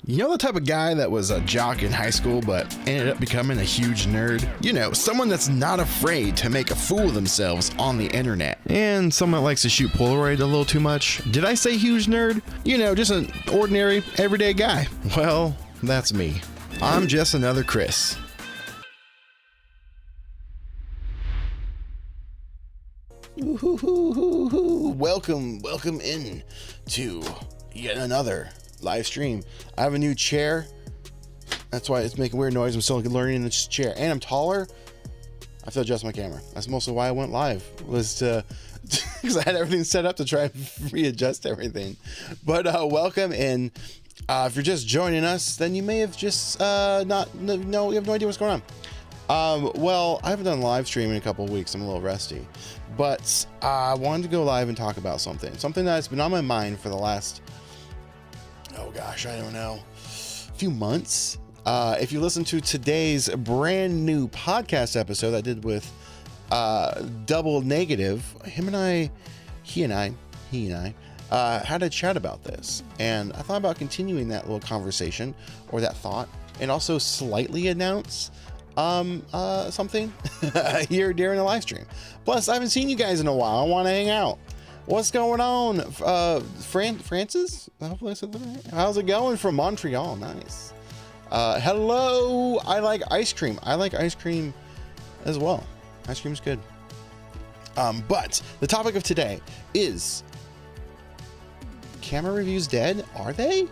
You know the type of guy that was a jock in high school but ended up becoming a huge nerd? You know, someone that's not afraid to make a fool of themselves on the internet. And someone that likes to shoot polaroid a little too much. Did I say huge nerd? You know, just an ordinary, everyday guy. Well, that's me. I'm just another Chris. Welcome in to yet another live stream. I have a new chair. That's why it's making weird noise. I'm still learning this chair, and I'm taller. I have to adjust my camera. That's mostly why I went live, was to because I had everything set up to try and readjust everything. But welcome in. If you're just joining us, then you may have just you have no idea what's going on. Well, I haven't done live stream in a couple of weeks. I'm a little rusty, but I wanted to go live and talk about something that's been on my mind for the last, oh gosh, I don't know, few months. If you listen to today's brand new podcast episode I did with Double Negative, he and I had a chat about this, and I thought about continuing that little conversation or that thought, and also slightly announce something here during the live stream. Plus, I haven't seen you guys in a while. I want to hang out. What's going on? Francis? Hopefully I said that right. How's it going from Montreal? Nice. Hello. I like ice cream. I like ice cream as well. Ice cream is good. But the topic of today is camera reviews dead? Are they?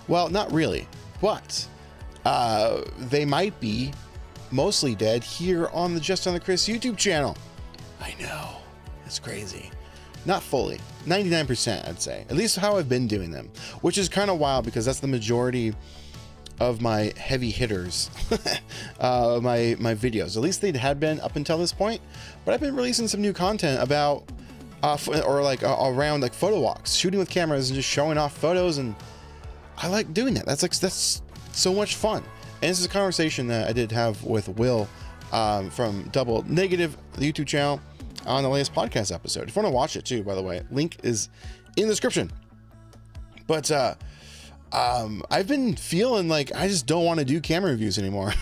Well, not really, but they might be mostly dead here on the Just on the Chris YouTube channel. I know, it's crazy. Not fully, 99%, I'd say, at least how I've been doing them, which is kind of wild because that's the majority of my heavy hitters, my videos. At least they had been up until this point, but I've been releasing some new content about around like photo walks, shooting with cameras and just showing off photos, and I like doing that. That's so much fun. And this is a conversation that I did have with Will from Double Negative, the YouTube channel, on the latest podcast episode. If you want to watch it too, by the way, link is in the description. But I've been feeling like I just don't want to do camera reviews anymore.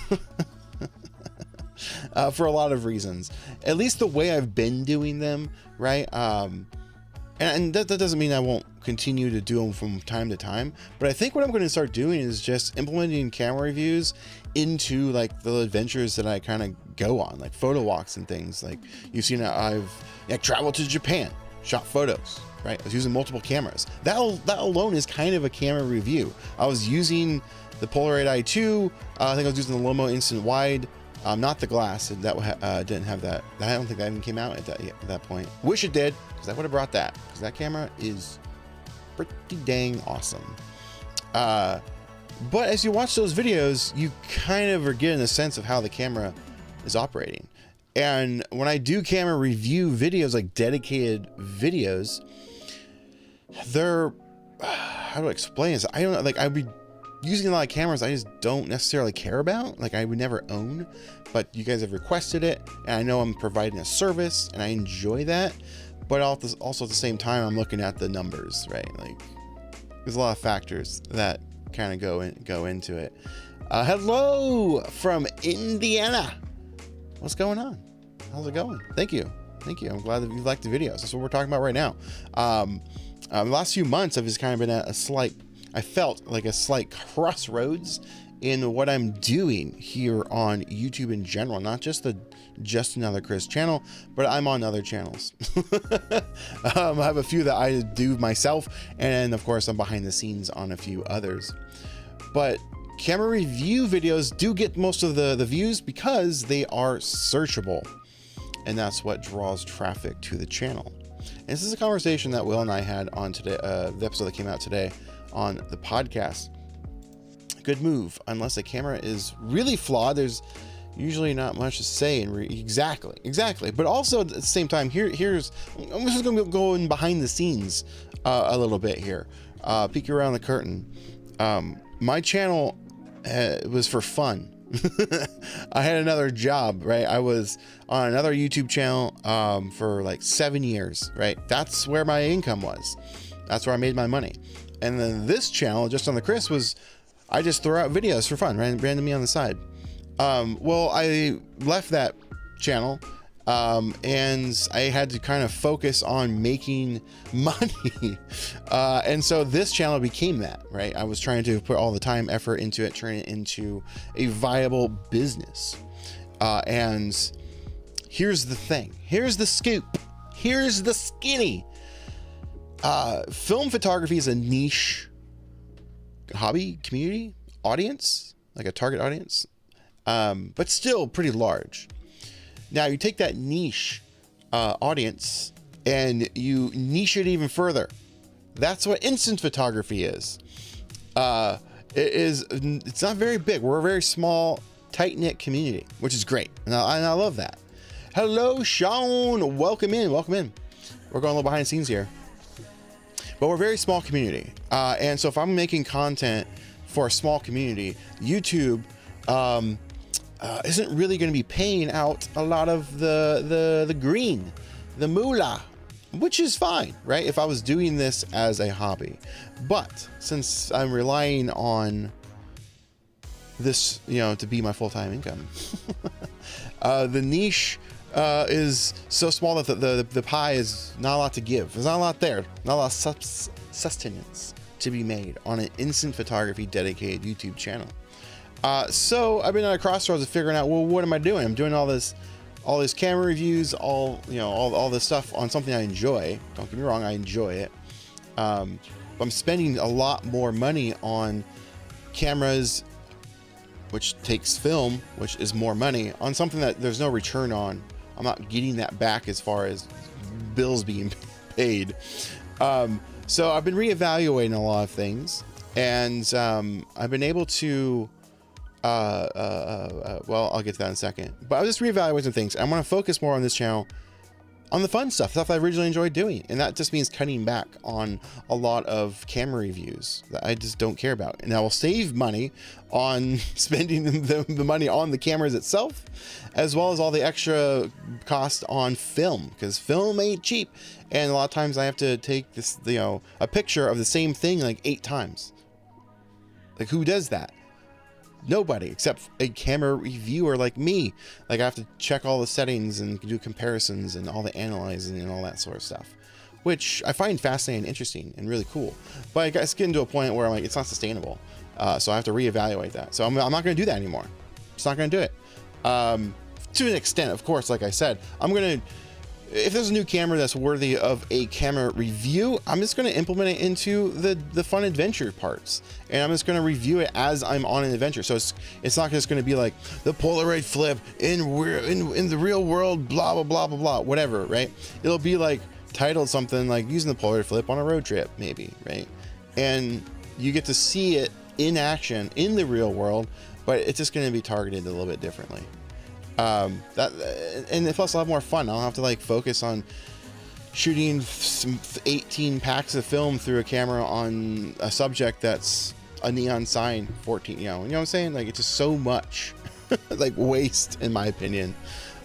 For a lot of reasons, at least the way I've been doing them, right? And that doesn't mean I won't continue to do them from time to time, but I think what I'm going to start doing is just implementing camera reviews into like the adventures that I kind of go on, like photo walks and things. Like you've seen, I've traveled to Japan, shot photos, right? I was using multiple cameras. That alone is kind of a camera review. I was using the Polaroid i2. I think I was using the Lomo Instant Wide. Not the glass, and that didn't have that. I don't think that even came out at that point. Wish it did, because I would have brought that, because that camera is pretty dang awesome. But as you watch those videos, you kind of are getting a sense of how the camera is operating. And when I do camera review videos, like dedicated videos, they're, how do I explain this? I don't know, like I'd be using a lot of cameras I just don't necessarily care about, like I would never own, but you guys have requested it, and I know I'm providing a service, and I enjoy that. But also at the same time, I'm looking at the numbers, right? Like there's a lot of factors that kind of go into it. Hello from Indiana. What's going on? How's it going? Thank you. I'm glad that you liked the videos. That's what we're talking about right now. The last few months I've just kind of been at I felt like a slight crossroads in what I'm doing here on YouTube in general, not just the Just Another Chris channel, but I'm on other channels. I have a few that I do myself, and of course I'm behind the scenes on a few others. But camera review videos do get most of the views because they are searchable, and that's what draws traffic to the channel. And this is a conversation that Will and I had on today, the episode that came out today on the podcast. Good move, unless the camera is really flawed. There's usually not much to say. Exactly. But also at the same time, I'm just gonna go in behind the scenes a little bit here. Peek around the curtain. My channel was for fun. I had another job, right? I was on another YouTube channel for like 7 years, right? That's where my income was. That's where I made my money. And then this channel, just on the Chris, was I just throw out videos for fun, randomly on the side. Well, I left that channel, and I had to kind of focus on making money. And so this channel became that, right? I was trying to put all the time, effort into it, turn it into a viable business. And here's the thing. Here's the scoop. Here's the skinny. Film photography is a niche hobby, community, audience, like a target audience, but still pretty large. Now you take that niche audience and you niche it even further. That's what instant photography is. It's not very big. We're a very small, tight-knit community, which is great. And I love that. Hello, Sean. Welcome in. Welcome in. We're going a little behind the scenes here. But we're a very small community. And so if I'm making content for a small community, YouTube isn't really going to be paying out a lot of the green, the moolah, which is fine, right? If I was doing this as a hobby. But since I'm relying on this, to be my full-time income, the niche is so small that the pie is not a lot to give. There's not a lot there, not a lot of sustenance to be made on an instant photography dedicated YouTube channel. So I've been at a crossroads of figuring out, well, what am I doing? I'm doing all these camera reviews, all this stuff on something I enjoy. Don't get me wrong, I enjoy it. But I'm spending a lot more money on cameras, which takes film, which is more money, on something that there's no return on. I'm not getting that back as far as bills being paid. So I've been reevaluating a lot of things, and I've been able to, well, I'll get to that in a second, but I was just reevaluating some things. I'm going to focus more on this channel on the fun stuff I originally enjoyed doing. And that just means cutting back on a lot of camera reviews that I just don't care about. And I will save money on spending the money on the cameras itself, as well as all the extra cost on film, because film ain't cheap. And a lot of times I have to take this, a picture of the same thing like 8 times. Like, who does that? Nobody, except a camera reviewer like me. Like, I have to check all the settings and do comparisons and all the analyzing and all that sort of stuff, which I find fascinating, interesting, and really cool. But I guess getting to a point where I'm like, it's not sustainable. So I have to reevaluate that. So I'm not going to do that anymore. Just not going to do it. To an extent, of course, like I said, if there's a new camera that's worthy of a camera review, I'm just going to implement it into the fun adventure parts, and I'm just going to review it as I'm on an adventure. So it's not just going to be like the Polaroid flip in the real world, blah blah blah blah blah, whatever, right? It'll be like titled something like using the Polaroid flip on a road trip, maybe, right? And you get to see it in action in the real world, but it's just going to be targeted a little bit differently. And plus I'll have more fun. I'll have to focus on shooting some 18 packs of film through a camera on a subject that's a neon sign 14, you know what I'm saying? Like, it's just so much waste, in my opinion.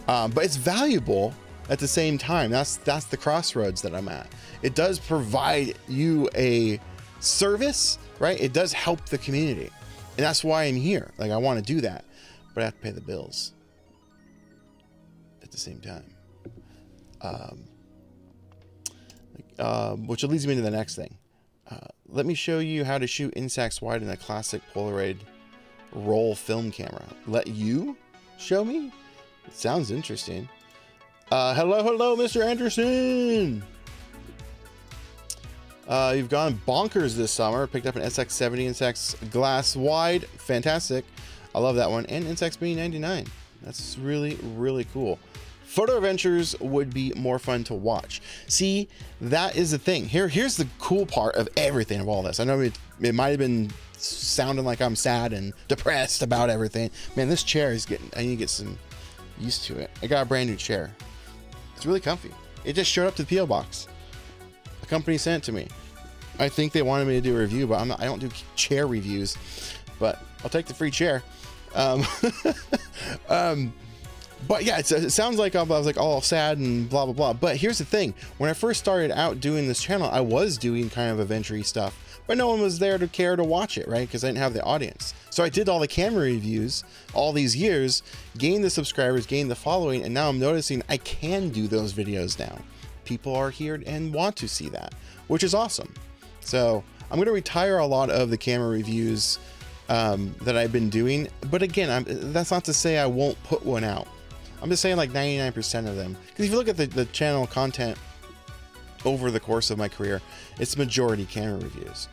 But it's valuable at the same time. That's the crossroads that I'm at. It does provide you a service, right? It does help the community, and that's why I'm here. Like, I want to do that, but I have to pay the bills at the same time. Which leads me into the next thing. Let me show you how to shoot Instax wide in a classic Polaroid roll film camera. Let you show me? It sounds interesting. Hello, Mr. Anderson. You've gone bonkers this summer. Picked up an SX70 Instax glass wide. Fantastic. I love that one. And Instax B99. That's really, really cool. Photo adventures would be more fun to watch. See, that is the thing. Here's the cool part of everything of all this. I know it might have been sounding like I'm sad and depressed about everything. Man, this chair is I need to get some used to it. I got a brand new chair. It's really comfy. It just showed up to the P.O. box. A company sent it to me. I think they wanted me to do a review, but I don't do chair reviews. But I'll take the free chair. But yeah, it sounds like I was like all sad and blah, blah, blah. But here's the thing. When I first started out doing this channel, I was doing kind of adventure-y stuff, but no one was there to care to watch it, right? Because I didn't have the audience. So I did all the camera reviews all these years, gained the subscribers, gained the following, and now I'm noticing I can do those videos now. People are here and want to see that, which is awesome. So I'm going to retire a lot of the camera reviews that I've been doing. But again, that's not to say I won't put one out. I'm just saying like 99% of them. Because if you look at the channel content over the course of my career, it's majority camera reviews.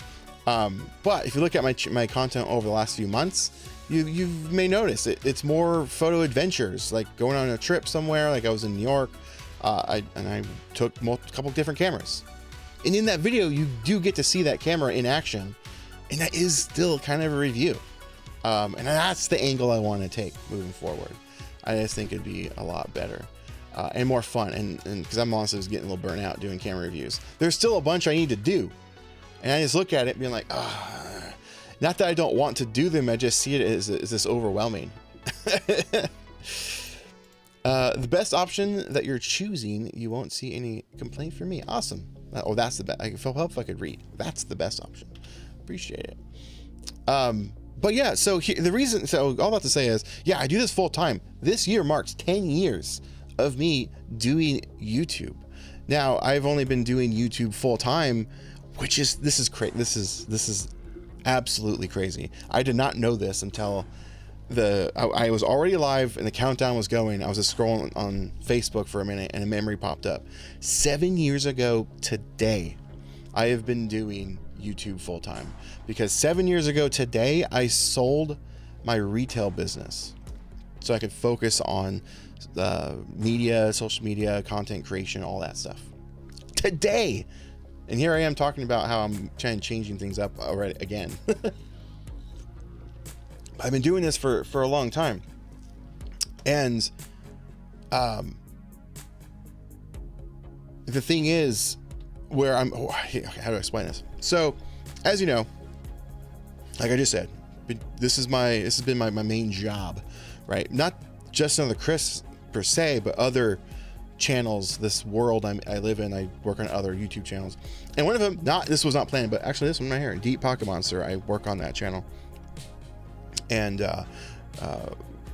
But if you look at my content over the last few months, you may notice it's more photo adventures, like going on a trip somewhere. Like I was in New York, I took a couple different cameras. And in that video, you do get to see that camera in action. And that is still kind of a review. And that's the angle I want to take moving forward. I just think it'd be a lot better and more fun. And because I'm honestly just getting a little burnt out doing camera reviews. There's still a bunch I need to do. And I just look at it being like, not that I don't want to do them. I just see it as this overwhelming. The best option that you're choosing, you won't see any complaint from me. Awesome. Oh, that's the best. I feel help if I could read. That's the best option. Appreciate it. But yeah, so the reason, so all that to say is, yeah, I do this full time. This year marks 10 years of me doing YouTube. Now I've only been doing YouTube full time, which is, this is crazy. This is absolutely crazy. I did not know this until I was already live and the countdown was going. I was just scrolling on Facebook for a minute and a memory popped up. 7 years ago today, I have been doing YouTube full time, because 7 years ago today I sold my retail business so I could focus on media, social media, content creation, all that stuff today. And here I am talking about how I'm changing things up already again. I've been doing this for a long time. And the thing is, where how do I explain this? So, as you know, like I just said, this has been my main job, right? Not just on the Chris per se, but other channels, this world I live in. I work on other YouTube channels, and one of them, this was not planned, but actually this one right here, Deep Pocket Monster, I work on that channel, and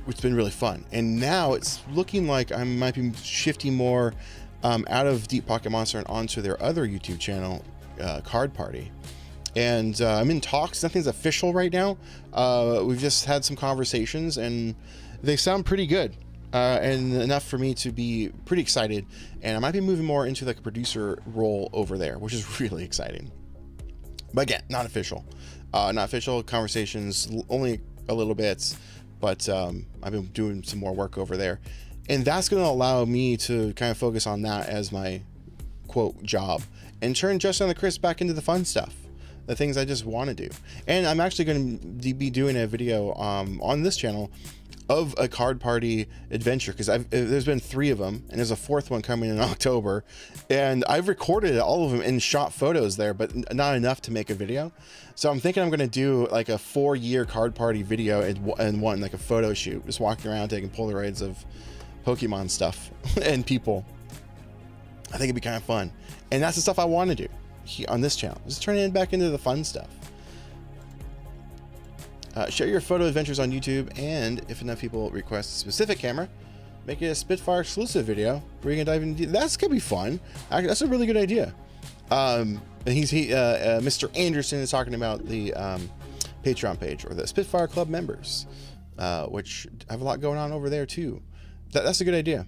it's been really fun. And now it's looking like I might be shifting more out of Deep Pocket Monster and onto their other YouTube channel, Card Party. And I'm in talks. Nothing's official right now. We've just had some conversations and they sound pretty good, and enough for me to be pretty excited. And I might be moving more into like a producer role over there, which is really exciting. But again, not official. Not official conversations, only a little bit, but I've been doing some more work over there. And that's going to allow me to kind of focus on that as my quote job and turn Just on the Chris back into the fun stuff, the things I just want to do. And I'm actually going to be doing a video on this channel of a card party adventure, because there's been 3 of them and there's a 4th one coming in October, and I've recorded all of them and shot photos there, but not enough to make a video. So I'm thinking I'm going to do like a 4-year card party video and one like a photo shoot, just walking around taking Polaroids of Pokemon stuff and people. I think it'd be kind of fun, and that's the stuff I want to do on this channel. Just turn it back into the fun stuff. Share your photo adventures on YouTube, and if enough people request a specific camera, make it a Spitfire exclusive video where you can dive into. That's gonna be fun. Actually, that's a really good idea. And Mr. Anderson is talking about the Patreon page, or the Spitfire Club members, which have a lot going on over there too. That's a good idea.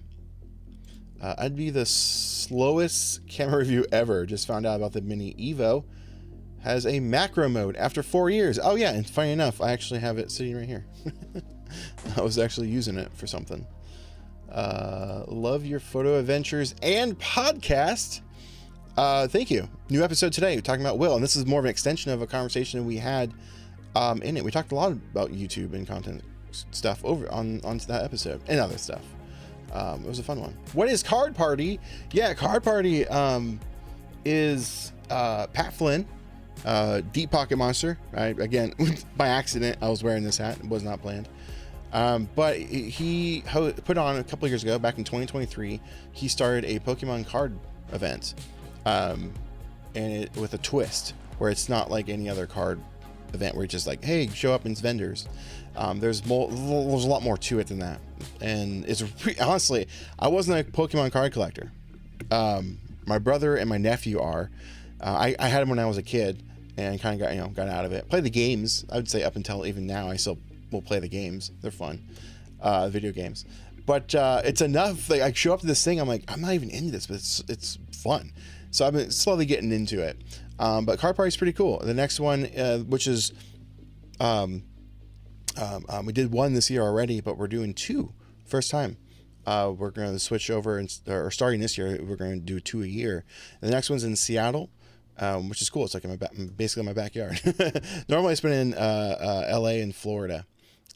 I'd be the slowest camera review ever. Just found out about the Mini Evo has a macro mode after 4 years. Oh yeah, and funny enough, I actually have it sitting right here. I was actually using it for something. Love your photo adventures and podcast. Thank you. New episode today. We're talking about Will, and this is more of an extension of a conversation we had in it. We talked a lot about YouTube and content stuff onto that episode and other stuff. It was a fun one. What is Card Party? Yeah, Card Party is Pat Flynn, Deep Pocket Monster. Again, by accident, I was wearing this hat. It was not planned. But he put on a couple of years ago, back in 2023, he started a Pokemon card event, and with a twist where it's not like any other card event where it's just like, hey, show up and it's vendors. There's a lot more to it than that, and it's honestly, I wasn't a Pokemon card collector. My brother and my nephew are. I had them when I was a kid and kind of got out of it. Played the games. I would say up until even now, I still will play the games. They're fun, video games. But it's enough. Like, I show up to this thing, I'm like, I'm not even into this, but it's fun. So I've been slowly getting into it. But Card Party is pretty cool. The next one, which is, we did one this year already, but we're doing two. First time. We're going to switch over, or starting this year, we're going to do 2 a year. And the next one's in Seattle, which is cool. It's like basically my backyard. Normally it's been in LA and Florida,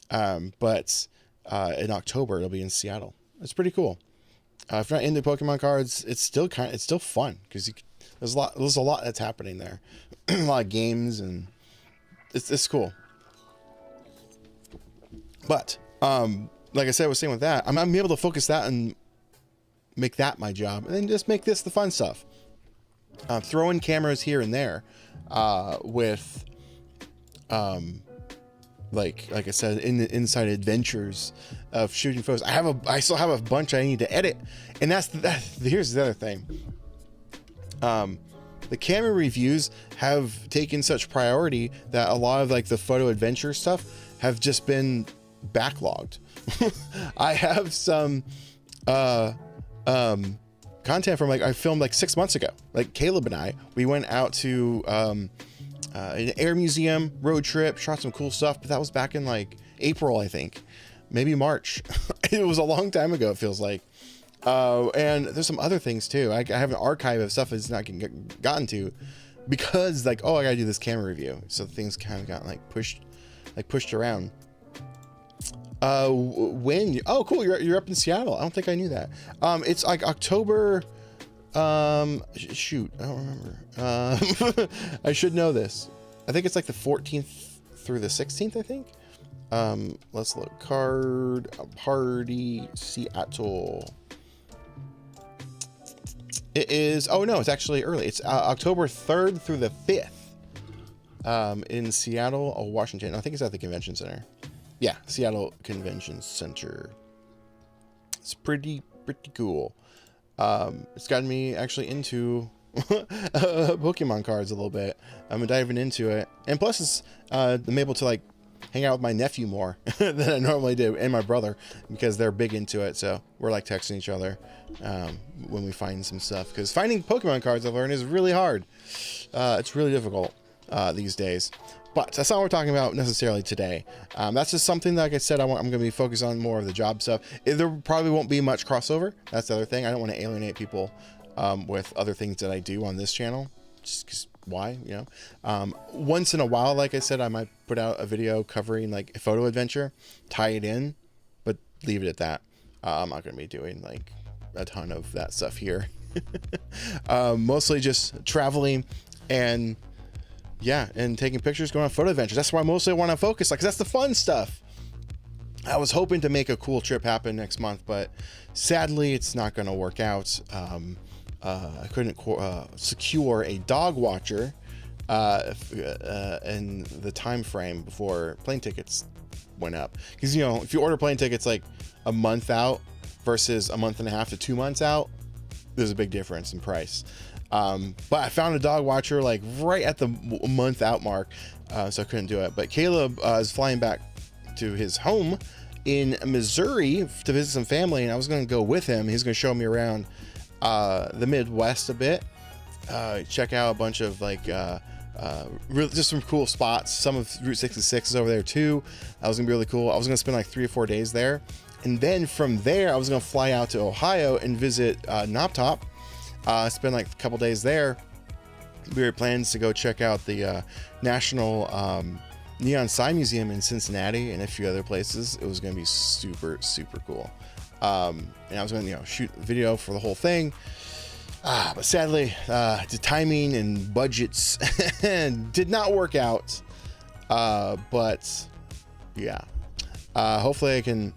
but in October it'll be in Seattle. It's pretty cool. If you're not into Pokemon cards, it's still fun because there's a lot that's happening there. A lot of games, and it's cool. But like I said, I was saying with that, I'm able to focus that and make that my job, and then just make this the fun stuff. Throw in cameras here and there, with like I said, in the inside adventures of shooting photos. I still have a bunch I need to edit, and here's the other thing. The camera reviews have taken such priority that a lot of like the photo adventure stuff have just been backlogged. I have some content from I filmed 6 months ago. Like Caleb and we went out to an air museum road trip, shot some cool stuff, but that was back in April, I think, maybe March. It was a long time ago, it feels like. And there's some other things too. I have an archive of stuff that's not gotten to because I gotta do this camera review, so things kind of got pushed around. Oh cool, you're up in Seattle. I don't think I knew that. It's October, shoot, I don't remember. I should know this. I think it's the 14th through the 16th, I think. Let's look. Card Party Seattle. It is, oh no, it's actually early. It's October 3rd through the 5th, in Seattle, Washington. I think it's at the convention center. Yeah, Seattle Convention Center. It's pretty cool. It's gotten me actually into Pokemon cards a little bit. I'm diving into it, and plus it's I'm able to hang out with my nephew more than I normally do, and my brother, because they're big into it. So we're texting each other when we find some stuff, because finding Pokemon cards, I've learned, is really hard. It's really difficult these days. But that's not what we're talking about necessarily today. That's just something, like I said, I'm going to be focused on more of the job stuff. There probably won't be much crossover. That's the other thing. I don't want to alienate people with other things that I do on this channel. Just because, why? Once in a while, like I said, I might put out a video covering a photo adventure, tie it in, but leave it at that. I'm not going to be doing a ton of that stuff here. Mostly just traveling and taking pictures, going on photo adventures. That's why mostly I want to focus, because that's the fun stuff. I was hoping to make a cool trip happen next month, but sadly it's not going to work out. I couldn't secure a dog watcher in the time frame before plane tickets went up, because if you order plane tickets a month out versus a month and a half to 2 months out, there's a big difference in price. But I found a dog watcher right at the month out mark, so I couldn't do it. But Caleb is flying back to his home in Missouri to visit some family, and I was going to go with him. He's going to show me around the Midwest a bit, check out a bunch of just some cool spots. Some of Route 66 is over there too. That was gonna be really cool. I was gonna spend 3 or 4 days there, and then from there I was gonna fly out to Ohio and visit Noptop. Spend a couple days there. We had plans to go check out the National Neon Sign Museum in Cincinnati and a few other places. It was going to be super cool. And I was going to shoot video for the whole thing. But sadly, the timing and budgets did not work out. But yeah. Hopefully I can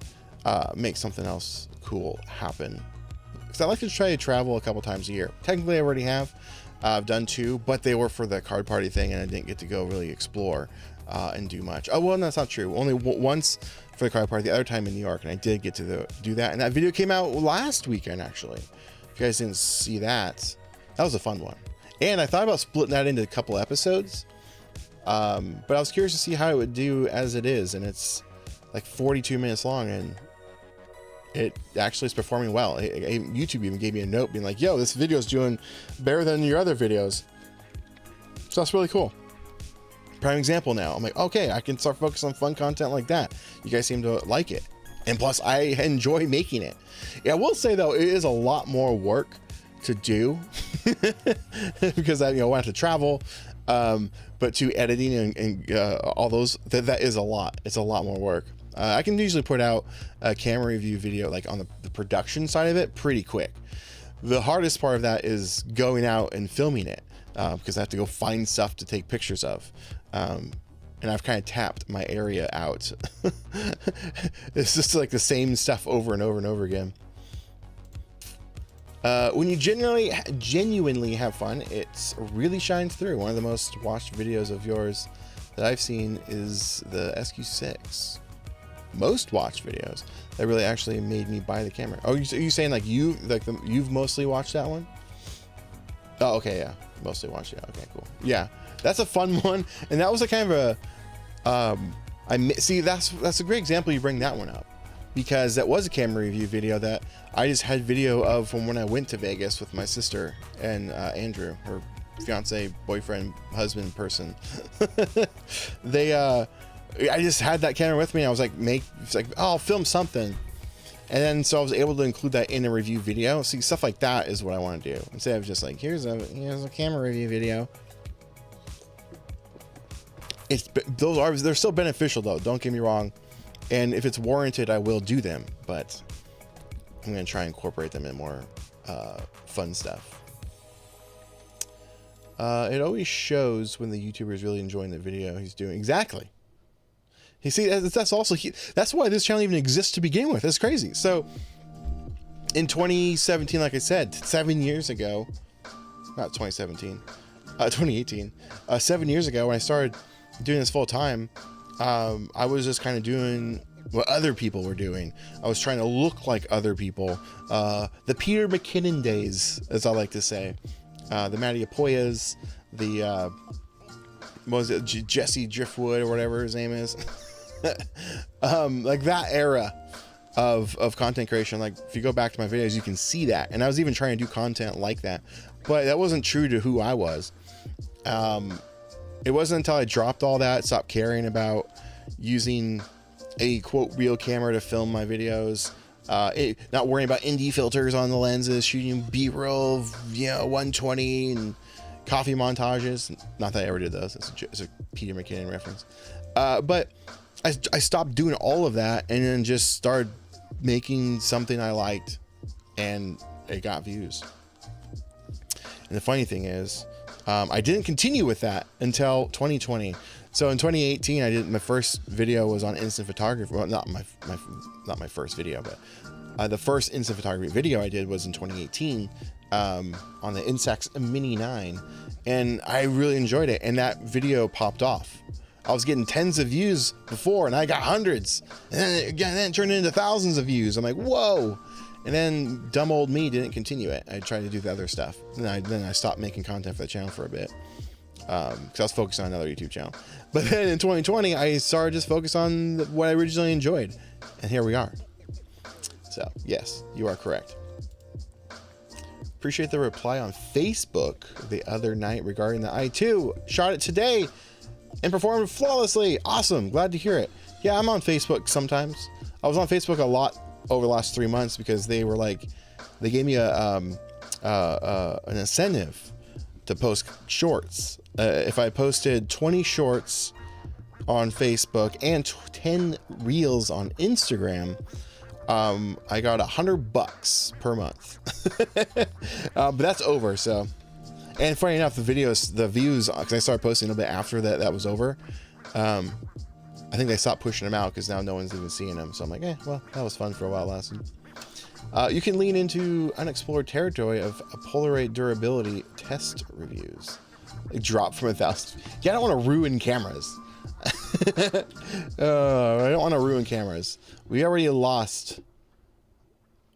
make something else cool happen, because I like to try to travel a couple times a year. Technically I already have. I've done 2, but they were for the card party thing, and I didn't get to go really explore and do much. Oh, well, that's not true. Only once for the card party, the other time in New York, and I did get to do that. And that video came out last weekend, actually. If you guys didn't see that, that was a fun one. And I thought about splitting that into a couple episodes, but I was curious to see how it would do as it is, and it's like 42 minutes long, and it actually is performing well. YouTube even gave me a note being like, yo, this video is doing better than your other videos. So that's really cool. Prime example now. I'm like, okay, I can start focusing on fun content like that. You guys seem to like it. And plus, I enjoy making it. Yeah, I will say, though, it is a lot more work to do because I have to travel. But to editing and all those, that is a lot. It's a lot more work. I can usually put out a camera review video like on the production side of it pretty quick. The hardest part of that is going out and filming it, because I have to go find stuff to take pictures of. And I've kind of tapped my area out. It's just like the same stuff over and over and over again. When you genuinely have fun, it really shines through. One of the most watched videos of yours that I've seen is the SQ6. Most watched videos that really actually made me buy the camera. Oh, are you saying like you've mostly watched that one? Oh, okay, yeah, mostly watched it. Okay, cool. Yeah, that's a fun one, and that was a kind of a see, that's a great example you bring that one up, because that was a camera review video that I just had video of from when I went to Vegas with my sister and Andrew, her fiance, boyfriend, husband person. I just had that camera with me. I was like, oh, I'll film something. And then, so I was able to include that in a review video. See, stuff like that is what I want to do. Instead of just like, here's a camera review video. They're still beneficial though. Don't get me wrong. And if it's warranted, I will do them, but I'm going to try and incorporate them in more fun stuff. It always shows when the YouTuber is really enjoying the video he's doing. Exactly. You see, that's also, that's why this channel even exists to begin with. It's crazy. So in 2017, like I said, 7 years ago, not 2017, 2018, 7 years ago when I started doing this full time, I was just kind of doing what other people were doing. I was trying to look like other people. The Peter McKinnon days, as I like to say. The Matty Apoyas, the what was it, Jesse Driftwood or whatever his name is. Like that era of content creation. Like if you go back to my videos, you can see that. And I was even trying to do content like that, but that wasn't true to who I was. It wasn't until I dropped all that, stopped caring about using a quote real camera to film my videos, not worrying about ND filters on the lenses, shooting B-roll, 120 and coffee montages. Not that I ever did those. It's a Peter McKinnon reference. But I stopped doing all of that and then just started making something I liked, and it got views. And the funny thing is, I didn't continue with that until 2020. So in 2018, I did my first video was on instant photography. Well, not my first video, but the first instant photography video I did was in 2018 on the Instax Mini 9, and I really enjoyed it. And that video popped off. I was getting tens of views before, and I got hundreds, and then it turned into thousands of views. I'm like, whoa. And then dumb old me didn't continue it. I tried to do the other stuff. Then I stopped making content for the channel for a bit, because I was focused on another YouTube channel. But then in 2020, I started just focus on what I originally enjoyed, and here we are. So yes, you are correct. Appreciate the reply on Facebook the other night regarding the i2. Shot it today and performed flawlessly. Awesome. Glad to hear it. Yeah, I'm on Facebook sometimes. I was on Facebook a lot over the last 3 months because they were like, they gave me an incentive to post shorts. If I posted 20 shorts on Facebook and 10 reels on Instagram, I got $100 per month. But that's over. So, and funny enough, the views, because I started posting a little bit after that was over. I think they stopped pushing them out because now no one's even seeing them. So I'm like, well, that was fun for a while lasting. You can lean into unexplored territory of Polaroid durability test reviews. They drop from 1,000. Yeah, I don't want to ruin cameras. I don't want to ruin cameras. We already lost.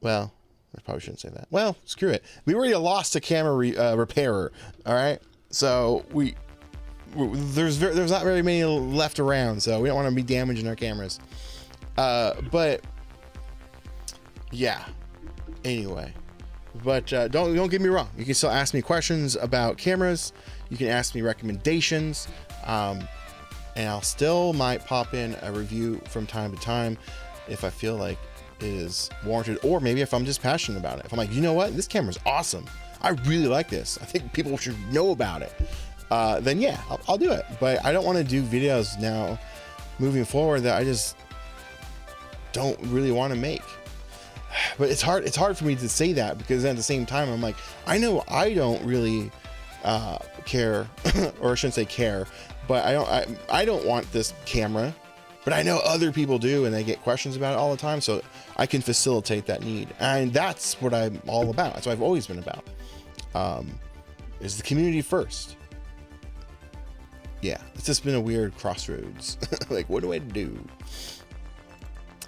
Well, I probably shouldn't say that. Well, screw it. We already lost a camera repairer. All right, so there's not very many left around, so we don't want to be damaging our cameras. But yeah. Anyway, but don't get me wrong. You can still ask me questions about cameras. You can ask me recommendations, and I'll still might pop in a review from time to time if I feel like it is warranted, or maybe if I'm just passionate about it. If I'm like, you know what, this camera's awesome. I really like this. I think people should know about it. Then yeah, I'll do it. But I don't want to do videos now moving forward that I just don't really want to make. But it's hard for me to say that, because at the same time I'm like, I know I don't really care, or I shouldn't say care, but I don't want this camera, but I know other people do, and they get questions about it all the time, so I can facilitate that need. And that's what I'm all about. That's what I've always been about, is the community first. Yeah, it's just been a weird crossroads. Like, what do I do?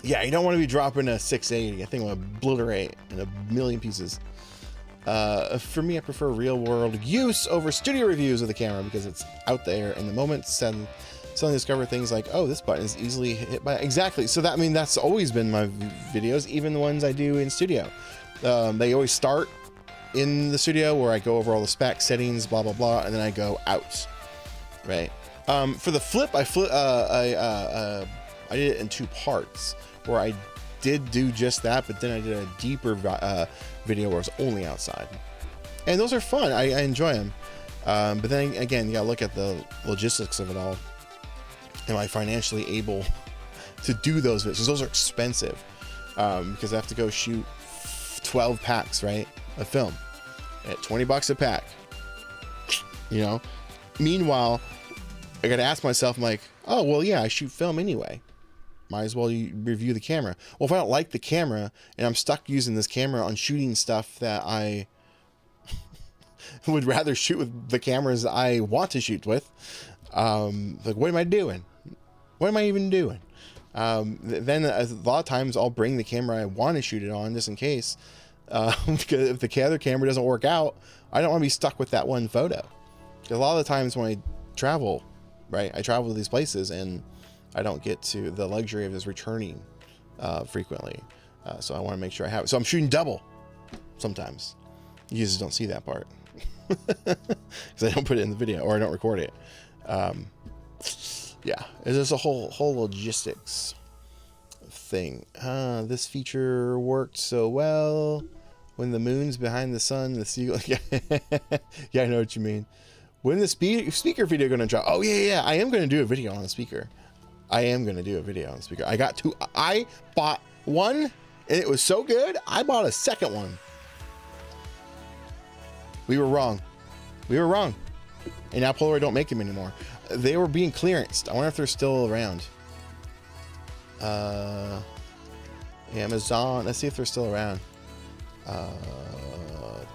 Yeah, you don't want to be dropping a 680. I think I'll obliterate in a million pieces. For me, I prefer real world use over studio reviews of the camera, because it's out there in the moment. Suddenly discover things like, oh, this button is easily hit by. Exactly. So that's always been my videos, even the ones I do in studio. They always start in the studio where I go over all the specs, settings, blah, blah, blah. And then I go out. Right. For the flip, I did it in 2 parts, where I did do just that, but then I did a deeper video where it was only outside, and those are fun. I enjoy them, but then again, you gotta look at the logistics of it all. Am I financially able to do those videos? Because those are expensive, because I have to go shoot 12 packs, right, of film at $20 a pack, you know. Meanwhile, I gotta ask myself, I'm like, oh well, yeah, I shoot film anyway, might as well review the camera. Well, if I don't like the camera and I'm stuck using this camera on shooting stuff that I would rather shoot with the cameras I want to shoot with, like, what am I doing? What am I even doing? Then a lot of times I'll bring the camera I want to shoot it on, just in case, because if the other camera doesn't work out, I don't want to be stuck with that one photo. A lot of the times when I travel, right, I travel to these places and I don't get to the luxury of just returning frequently. So I want to make sure I have it. So I'm shooting double sometimes. You just don't see that part because I don't put it in the video, or I don't record it. Yeah, there's a whole logistics thing. This feature worked so well when the moon's behind the sun. The seagull. Yeah, I know what you mean. When the speaker video going to drop? Oh yeah, I am going to do a video on the speaker. I bought one and it was so good, I bought a second one. We were wrong. And now Polaroid don't make them anymore. They were being clearanced. I wonder if they're still around. Amazon. Let's see if they're still around.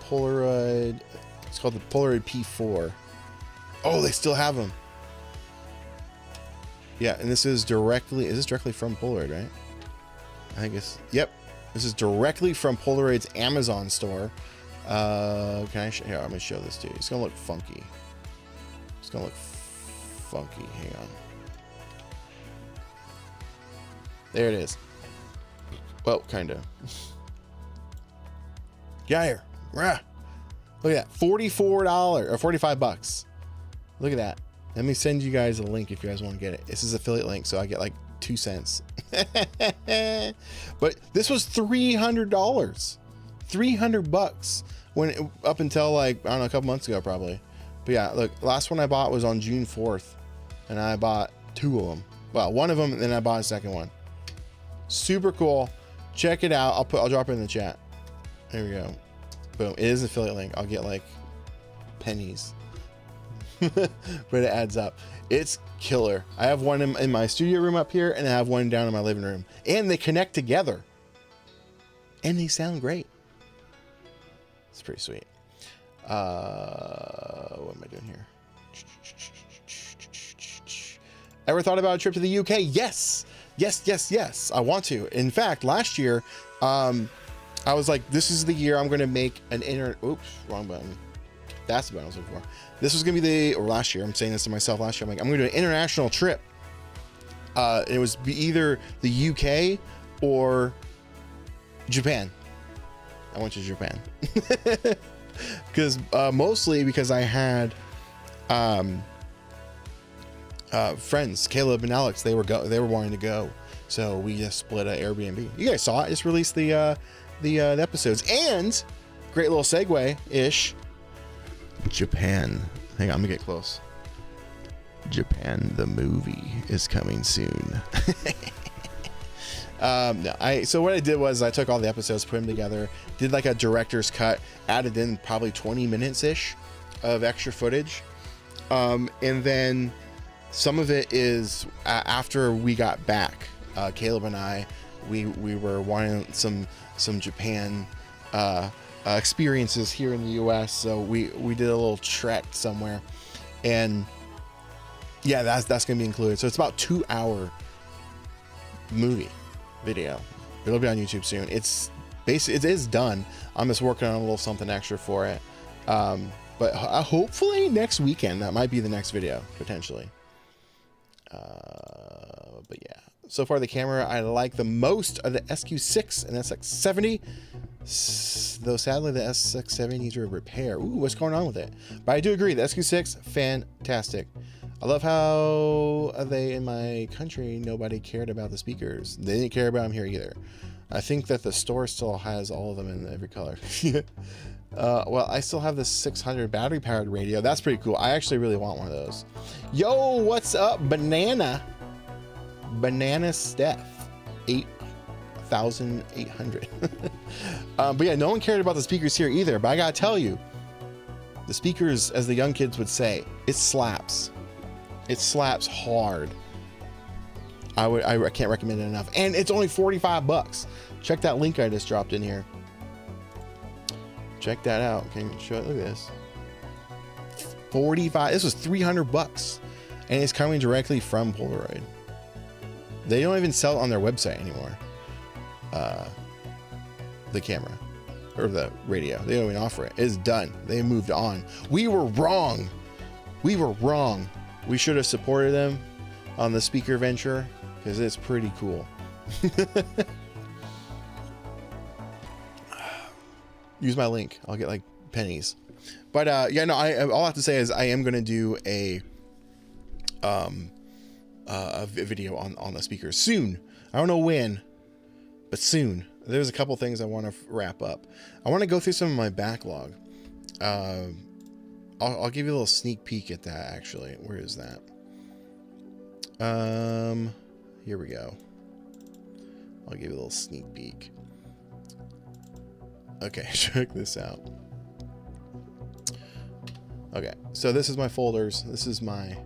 Polaroid. It's called the Polaroid P4. Oh, they still have them. Yeah, and this is directly. Is this directly from Polaroid, right? I guess. Yep. This is directly from Polaroid's Amazon store. Can I? Here, I'm gonna show this to you. It's gonna look funky. Hang on. There it is. Well, kind of. Get here. Rah. Look at that. $44 or $45. Look at that. Let me send you guys a link if you guys want to get it. This is affiliate link, so I get like 2 cents. But this was $300. $300 when up until like, I don't know, a couple months ago probably. But yeah, look, last one I bought was on June 4th, and I bought 2 of them. Well, one of them, and then I bought a second one. Super cool. Check it out. I'll drop it in the chat. There we go. Boom. It is an affiliate link. I'll get like pennies. but it adds up. It's killer. I have one in my studio room up here, and I have one down in my living room, and they connect together, and they sound great. It's pretty sweet. What am I doing here? Ever thought about a trip to the UK? Yes. I want to. In fact, last year, I was like, this is the year I'm going to make an oops, wrong button. That's the button I was looking for. This was going to be last year, I'm saying this to myself last year. I'm like, I'm going to do an international trip. It was either the UK or Japan. I went to Japan. Because mostly because I had friends, Caleb and Alex, they were wanting to go, so we just split an Airbnb. You guys saw it. Just released the episodes, and great little segue ish. Japan. Hang on, I'm gonna get close. Japan the movie is coming soon. So what I did was I took all the episodes, put them together, did like a director's cut, added in probably 20 minutes ish of extra footage, and then some of it is after we got back. Caleb and I, we were wanting some Japan experiences here in the US, so we did a little trek somewhere, and yeah, that's gonna be included. So it's about 2-hour movie video. It'll be on YouTube soon. It's basically, it is done. I'm just working on a little something extra for it, but hopefully next weekend. That might be the next video potentially. But yeah, so far the camera I like the most are the SQ6 and SX70, though sadly the SX70 needs a repair. Ooh, what's going on with it? But I do agree, the SQ6 fantastic. I love how they in my country nobody cared about the speakers. They didn't care about them here either. I think that the store still has all of them in every color. Well, I still have this 600 battery powered radio. That's pretty cool. I actually really want one of those. Yo, what's up, Banana Steph 8,800. But yeah, no one cared about the speakers here either. But I gotta tell you, the speakers, as the young kids would say, it slaps. It slaps hard. I can't recommend it enough, and it's only $45. Check that link I just dropped in here. Check that out. Can you show it? Look at this. 45. This was $300, and it's coming directly from Polaroid. They don't even sell it on their website anymore. The camera or the radio, they don't even offer it. It's done. They moved on. We were wrong. We were wrong. We should have supported them on the speaker venture because it's pretty cool. Use my link. I'll get like pennies. But yeah, no, all I have to say is I am going to do a video on the speakers soon. I don't know when, but soon. There's a couple things I want to wrap up. I want to go through some of my backlog. I'll give you a little sneak peek at that, actually. Where is that? Here we go. I'll give you a little sneak peek. Okay, check this out. Okay, so this is my folders. This is my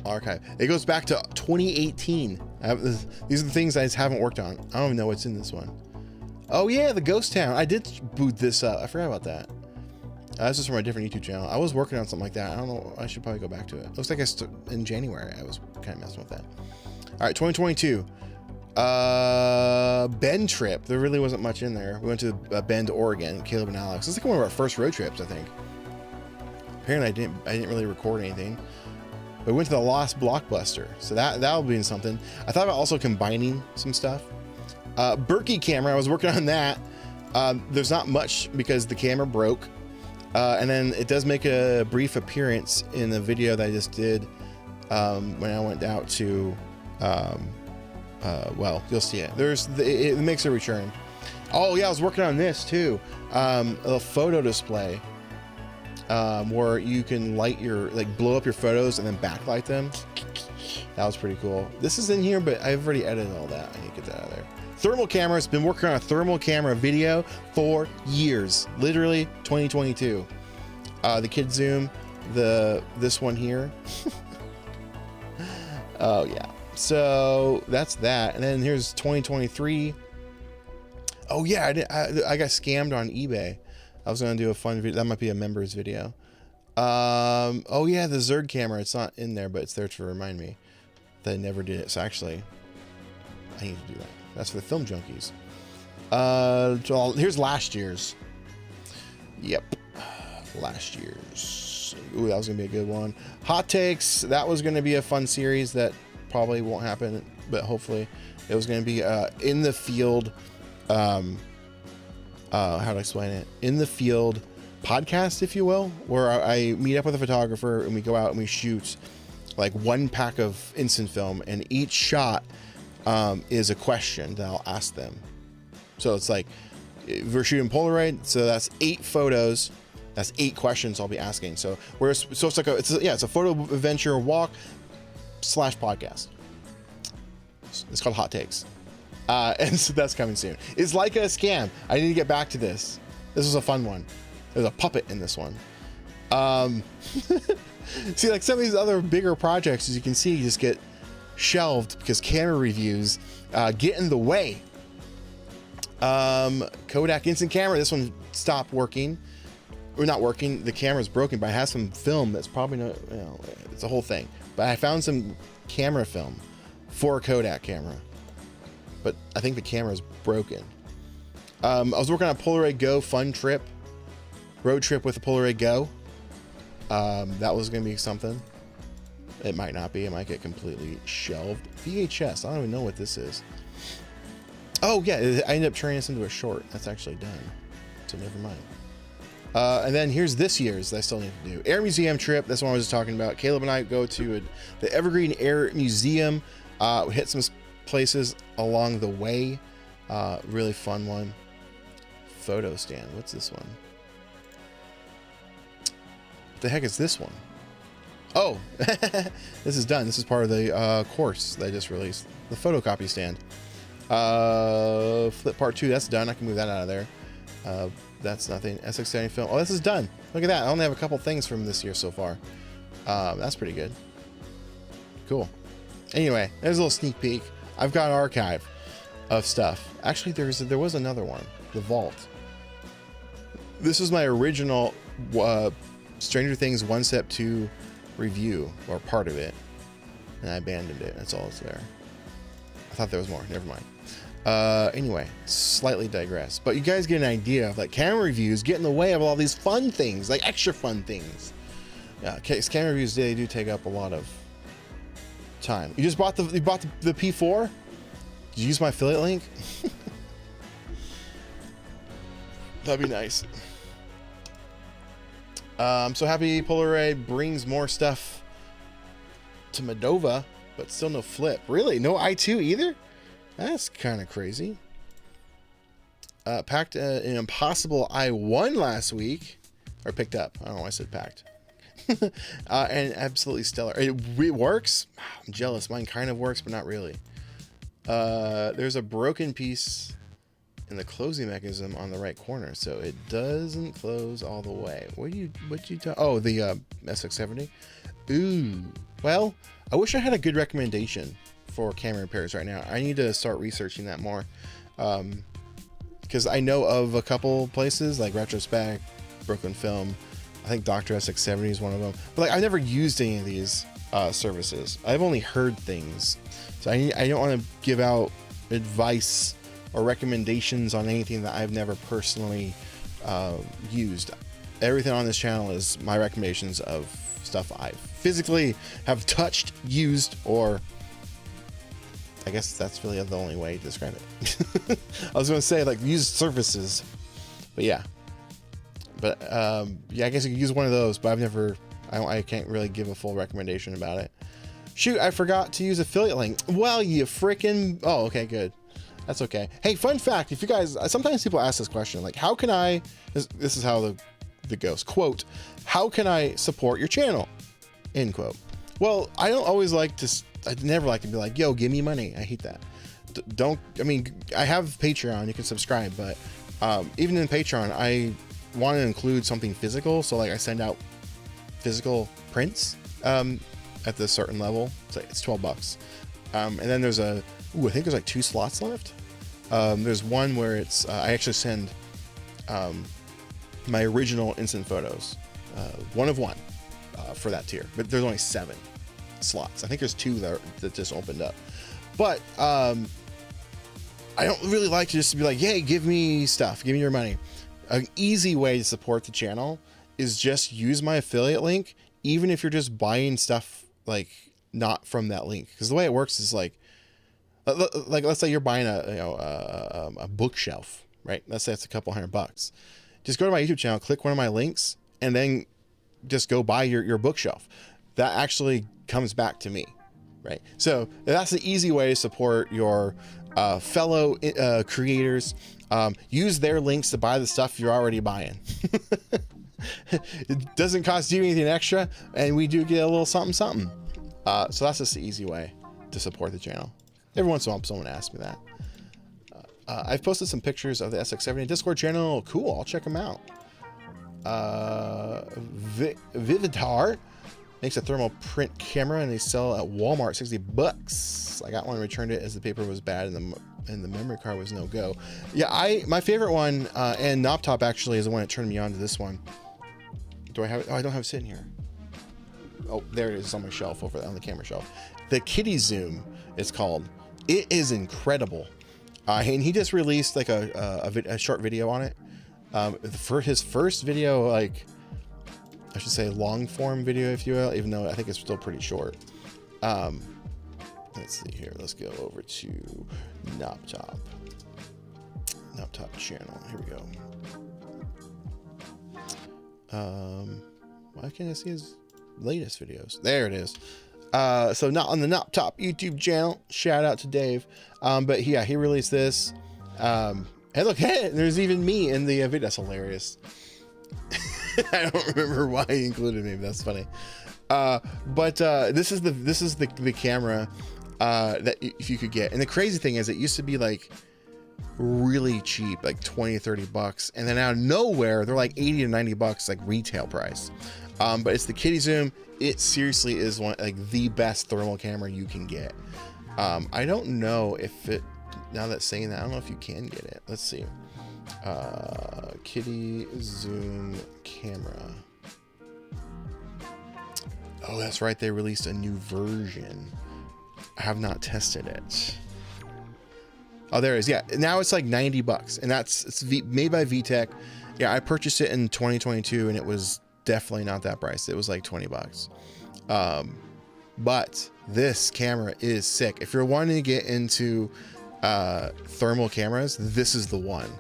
archive. It goes back to 2018. These are the things I just haven't worked on. I don't even know what's in this one. Oh yeah, the Ghost Town. I did boot this up. I forgot about that. This is from a different YouTube channel. I was working on something like that. I don't know. I should probably go back to it. Looks like in January I was kind of messing with that. All right, 2022. Bend trip. There really wasn't much in there. We went to Bend, Oregon. Caleb and Alex. It's like one of our first road trips, I think. Apparently, I didn't really record anything. But we went to the Lost Blockbuster, so that'll be something. I thought about also combining some stuff. Berkey camera. I was working on that. There's not much because the camera broke. And then it does make a brief appearance in the video that I just did when I went out to, well, you'll see it. It makes a return. Oh yeah, I was working on this too. A photo display where you can blow up your photos and then backlight them. That was pretty cool. This is in here, but I've already edited all that. I need to get that out of there. Thermal cameras. Been working on a thermal camera video for years. Literally 2022. The kid zoom this one here. Oh yeah. So that's that. And then here's 2023. Oh yeah, I got scammed on eBay. I was gonna do a fun video. That might be a members video. Oh yeah, the Zerg camera. It's not in there, but it's there to remind me that I never did it. So actually, I need to do that. That's for the film junkies. So here's last year's. Yep, last year's. Ooh, that was gonna be a good one. Hot takes. That was gonna be a fun series that probably won't happen, but hopefully it was gonna be in the field. How do I explain it? In the field podcast, if you will, where I meet up with a photographer and we go out and we shoot like one pack of instant film, and each shot is a question that I'll ask them. So it's like, if we're shooting Polaroid, so that's 8 photos, that's 8 questions I'll be asking. So it's like it's a photo adventure walk / podcast. It's called Hot Takes. And so that's coming soon. It's like a scam. I need to get back to this. This was a fun one. There's a puppet in this one. See, like some of these other bigger projects, as you can see, just get shelved because camera reviews get in the way. Kodak instant camera. This one stopped working. Or not working. The camera's broken, but it has some film that's probably not, you know, it's a whole thing. But I found some camera film for a Kodak camera. But I think the camera's broken. I was working on a Polaroid Go fun trip. Road trip with a Polaroid Go. That was going to be something. It might not be. It might get completely shelved. VHS. I don't even know what this is. Oh, yeah. I ended up turning this into a short. That's actually done. So never mind. And then here's this year's that I still need to do. Air Museum trip. That's what I was just talking about. Caleb and I go to the Evergreen Air Museum. We hit some places along the way. Really fun one. Photo stand. What's this one? What the heck is this one? Oh, this is done. This is part of the course that I just released. The photocopy stand. Flip part 2. That's done. I can move that out of there. That's nothing. SX70 film. Oh, this is done. Look at that. I only have a couple things from this year so far. That's pretty good. Cool. Anyway, there's a little sneak peek. I've got an archive of stuff. Actually, there was another one. The Vault. This was my original Stranger Things 1 Step 2 review, or part of it. And I abandoned it. That's all that's there. I thought there was more. Never mind. Anyway, slightly digress. But you guys get an idea of like camera reviews get in the way of all these fun things, like extra fun things. Yeah, camera reviews, they do take up a lot of time. You bought the P4? Did you use my affiliate link? That'd be nice. I'm so happy Polaroid brings more stuff to Moldova, but still no flip. Really? No i2 either? That's kind of crazy. Packed an impossible i1 last week. Or picked up. I don't know why I said packed. And absolutely stellar. It works. I'm jealous. Mine kind of works, but not really. There's a broken piece in the closing mechanism on the right corner, so it doesn't close all the way. What you oh, the SX70. Ooh. Well, I wish I had a good recommendation for camera repairs right now. I need to start researching that more. Because I know of a couple places like Retrospect, Brooklyn Film. I think Dr. SX70 is one of them. But like, I've never used any of these services. I've only heard things. So I don't want to give out advice or recommendations on anything that I've never personally used. Everything on this channel is my recommendations of stuff I physically have touched, used, or I guess that's really the only way to describe it. I was going to say like used surfaces, but yeah. But yeah, I guess you could use one of those, but I can't really give a full recommendation about it. Shoot, I forgot to use affiliate link. Well, you freaking... Oh, okay, good. That's okay. Hey, fun fact, if you guys... Sometimes people ask this question, like, how can I... This is how the goes. Quote, how can I support your channel? End quote. Well, I don't always like to... I'd never like to be like, yo, give me money. I hate that. I mean, I have Patreon. You can subscribe, but even in Patreon, I want to include something physical. So, like, I send out physical prints at the certain level. It's 12 bucks. And then there's I think there's like 2 slots left. There's one where it's I actually send my original instant photos, 1 of 1 for that tier, but there's only 7 slots. I think there's 2 that just opened up, but I don't really like to just be like, hey, give me stuff, give me your money. An easy way to support the channel is just use my affiliate link, even if you're just buying stuff like not from that link. Because the way it works is like let's say you're buying a bookshelf, right? Let's say it's a couple $100. Just go to my YouTube channel, click one of my links, and then just go buy your bookshelf. That actually comes back to me, right? So that's the easy way to support your fellow creators. Use their links to buy the stuff you're already buying. It doesn't cost you anything extra, and we do get a little something. So that's just the easy way to support the channel. Every once in a while, someone asks me that. I've posted some pictures of the SX70 Discord channel. Cool, I'll check them out. Vivitar makes a thermal print camera, and they sell at Walmart, 60 bucks. I got one, returned it as the paper was bad and the memory card was no go. Yeah, my favorite one, and Knoptop actually is the one that turned me on to this one. Do I have it? Oh, I don't have it sitting here. Oh, there it is. It's on my shelf over there, on the camera shelf. The Kitty Zoom, it's called. It is incredible. And he just released like a short video on it. For his first video, like, I should say long form video, if you will, even though I think it's still pretty short. Let's see here. Let's go over to Knoptop channel. Here we go. Why can't I see his latest videos? There it is. So not on the Knoptop YouTube channel. Shout out to Dave. But yeah, he released this. Hey, look, hey, there's even me in the video. That's hilarious. I don't remember why he included me, but that's funny. But this is the camera that if you could get. And the crazy thing is, it used to be like really cheap, like 20, 30 bucks. And then out of nowhere, they're like 80 to 90 bucks, like retail price. But it's the Kitty Zoom. It seriously is one, like the best thermal camera you can get. I don't know if it, now that saying that, I don't know if you can get it. Let's see. Kitty Zoom camera. Oh, that's right. They released a new version. I have not tested it. Oh, there it is. Yeah. Now it's like 90 bucks, and it's made by VTech. Yeah. I purchased it in 2022 and it was definitely not that price. It was like 20 bucks. But this camera is sick. If you're wanting to get into thermal cameras, this is the one.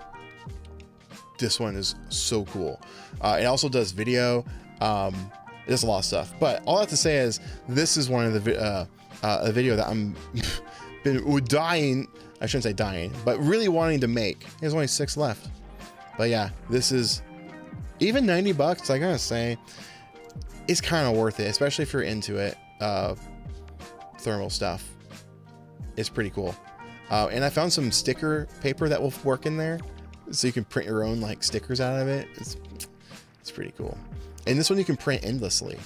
This one is so cool. It also does video. It does a lot of stuff. But all I have to say is this is one of the a video that I'm been dying. I shouldn't say dying, but really wanting to make. There's only 6 left. But yeah, this is even 90 bucks. I gotta say, it's kind of worth it, especially if you're into it. Thermal stuff. It's pretty cool. And I found some sticker paper that will work in there, so you can print your own like stickers out of it. It's pretty cool. And this one you can print endlessly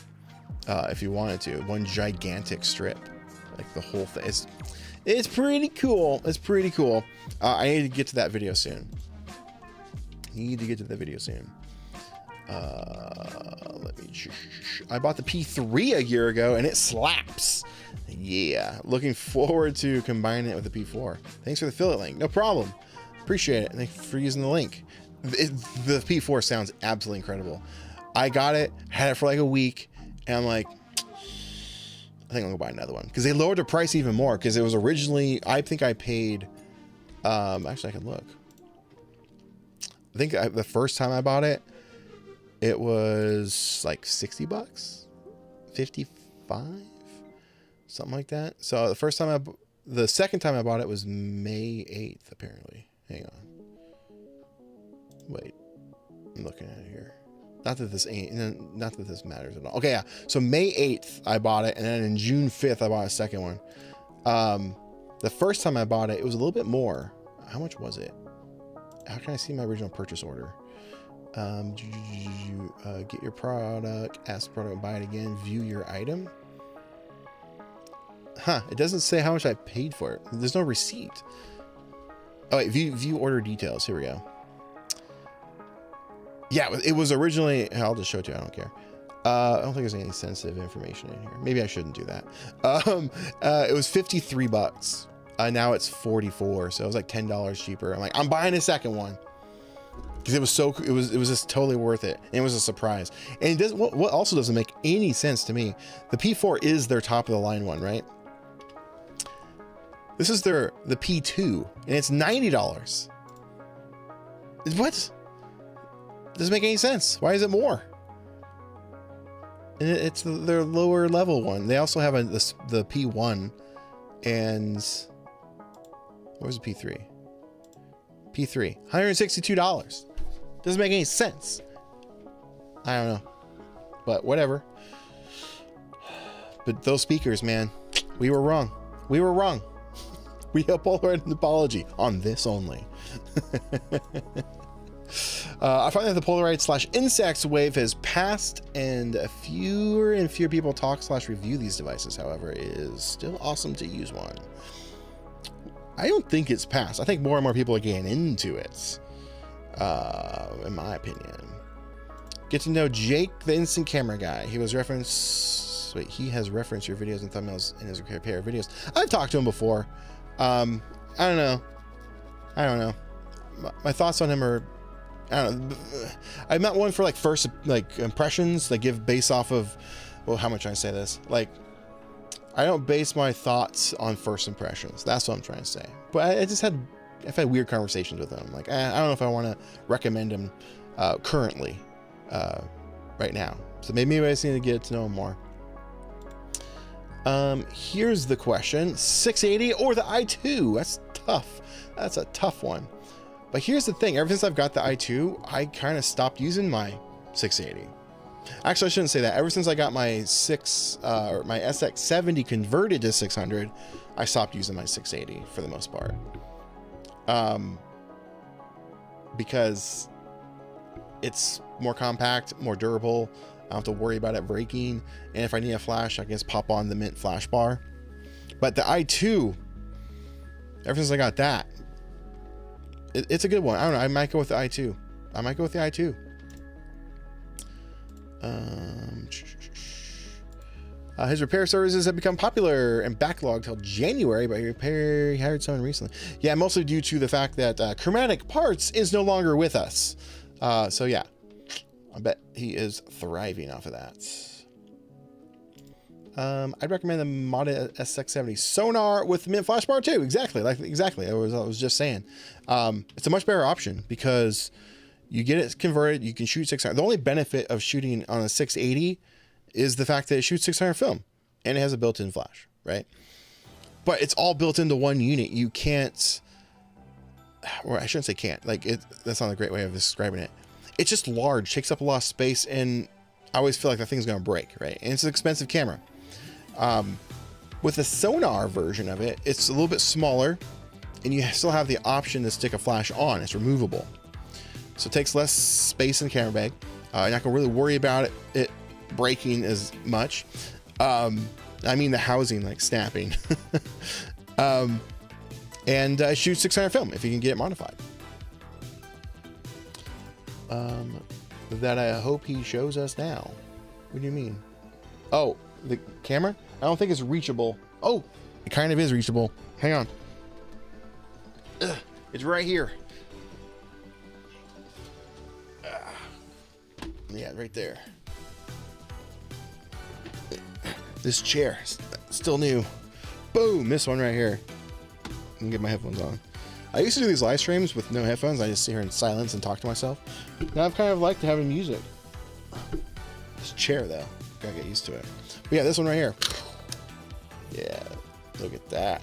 if you wanted to. One gigantic strip, like the whole thing. It's pretty cool. It's pretty cool. I need to get to that video soon. Let me. I bought the P3 a year ago and it slaps. Yeah, looking forward to combining it with the P4. Thanks for the affiliate link. No problem. Appreciate it. Thanks for using the link. The P4 sounds absolutely incredible. I got it, had it for like a week, and I'm like, I think I'm gonna buy another one because they lowered the price even more. Because it was originally, I think I paid. Actually, I can look. I think the first time I bought it, it was like 60 bucks, 55, something like that. So the second time I bought it was May 8th, apparently. Hang on. Wait, I'm looking at it here. Not that this matters at all. Okay, yeah. So May 8th, I bought it, and then in June 5th, I bought a second one. The first time I bought it, it was a little bit more. How much was it? How can I see my original purchase order? Get your product, ask the product, buy it again, view your item. Huh, it doesn't say how much I paid for it. There's no receipt. Oh wait, view order details. Here we go. Yeah, it was originally, I'll just show it to you, I don't care. I don't think there's any sensitive information in here. Maybe I shouldn't do that. It was $53. Now it's $44, so it was like $10 cheaper. I'm like, I'm buying a second one. Because it was just totally worth it. And it was a surprise. And it does what also doesn't make any sense to me. The P4 is their top of the line one, right? This is the P2, and it's $90. What? Doesn't make any sense. Why is it more? And it's their lower level one. They also have the P1, and where's the P3? P3, $162. Doesn't make any sense. I don't know, but whatever. But those speakers, man, we were wrong. We were wrong. We owe Polaroid an apology on this only. I find that the Polaroid / Insects wave has passed, and fewer and fewer people talk / review these devices. However, it is still awesome to use one. I don't think it's passed. I think more and more people are getting into it, in my opinion. Get to know Jake, the instant camera guy. He has referenced your videos and thumbnails in his repair videos. I've talked to him before. I don't know. My thoughts on him are, I don't know. I met one for like first impressions that give based off of, well, how much I say this? Like, I don't base my thoughts on first impressions. That's what I'm trying to say. But I've had weird conversations with him. Like, I don't know if I want to recommend him currently, right now. So maybe I just need to get to know him more. Here's the question: 680 or the i2? That's tough. That's a tough one. But here's the thing: ever since I've got the i2, I kind of stopped using my 680. Actually, I shouldn't say that. Ever since I got my my SX70 converted to 600, I stopped using my 680 for the most part. Because it's more compact, more durable. I don't have to worry about it breaking. And if I need a flash, I can just pop on the Mint flash bar. But the i2, ever since I got that, it's a good one. I don't know. I might go with the i2. His repair services have become popular and backlogged till January, but he hired someone recently. Yeah, mostly due to the fact that Chromatic Parts is no longer with us. So yeah, I bet he is thriving off of that. I'd recommend the modded SX70 sonar with Mint flash bar too. Exactly. I was just saying. It's a much better option because you get it converted. You can shoot 600. The only benefit of shooting on a 680 is the fact that it shoots 600 film and it has a built-in flash, right? But it's all built into one unit. You can't, or I shouldn't say can't, like that's not a great way of describing it. It's just large, takes up a lot of space, and I always feel like that thing's going to break, right? And it's an expensive camera. With the sonar version of it, it's a little bit smaller, and you still have the option to stick a flash on. It's removable. So it takes less space in the camera bag. You're not going to really worry about it breaking as much. I mean the housing like snapping. And shoot 600 film if you can get it modified. That I hope he shows us now. What do you mean? Oh, the camera? I don't think it's reachable. Oh, it kind of is reachable. Hang on. Ugh, it's right here. Yeah, right there. This chair, still new. Boom, this one right here. I can get my headphones on. I used to do these live streams with no headphones. I just sit here in silence and talk to myself. Now I've kind of liked having music. This chair, though, gotta get used to it. But yeah, this one right here. Yeah, look at that.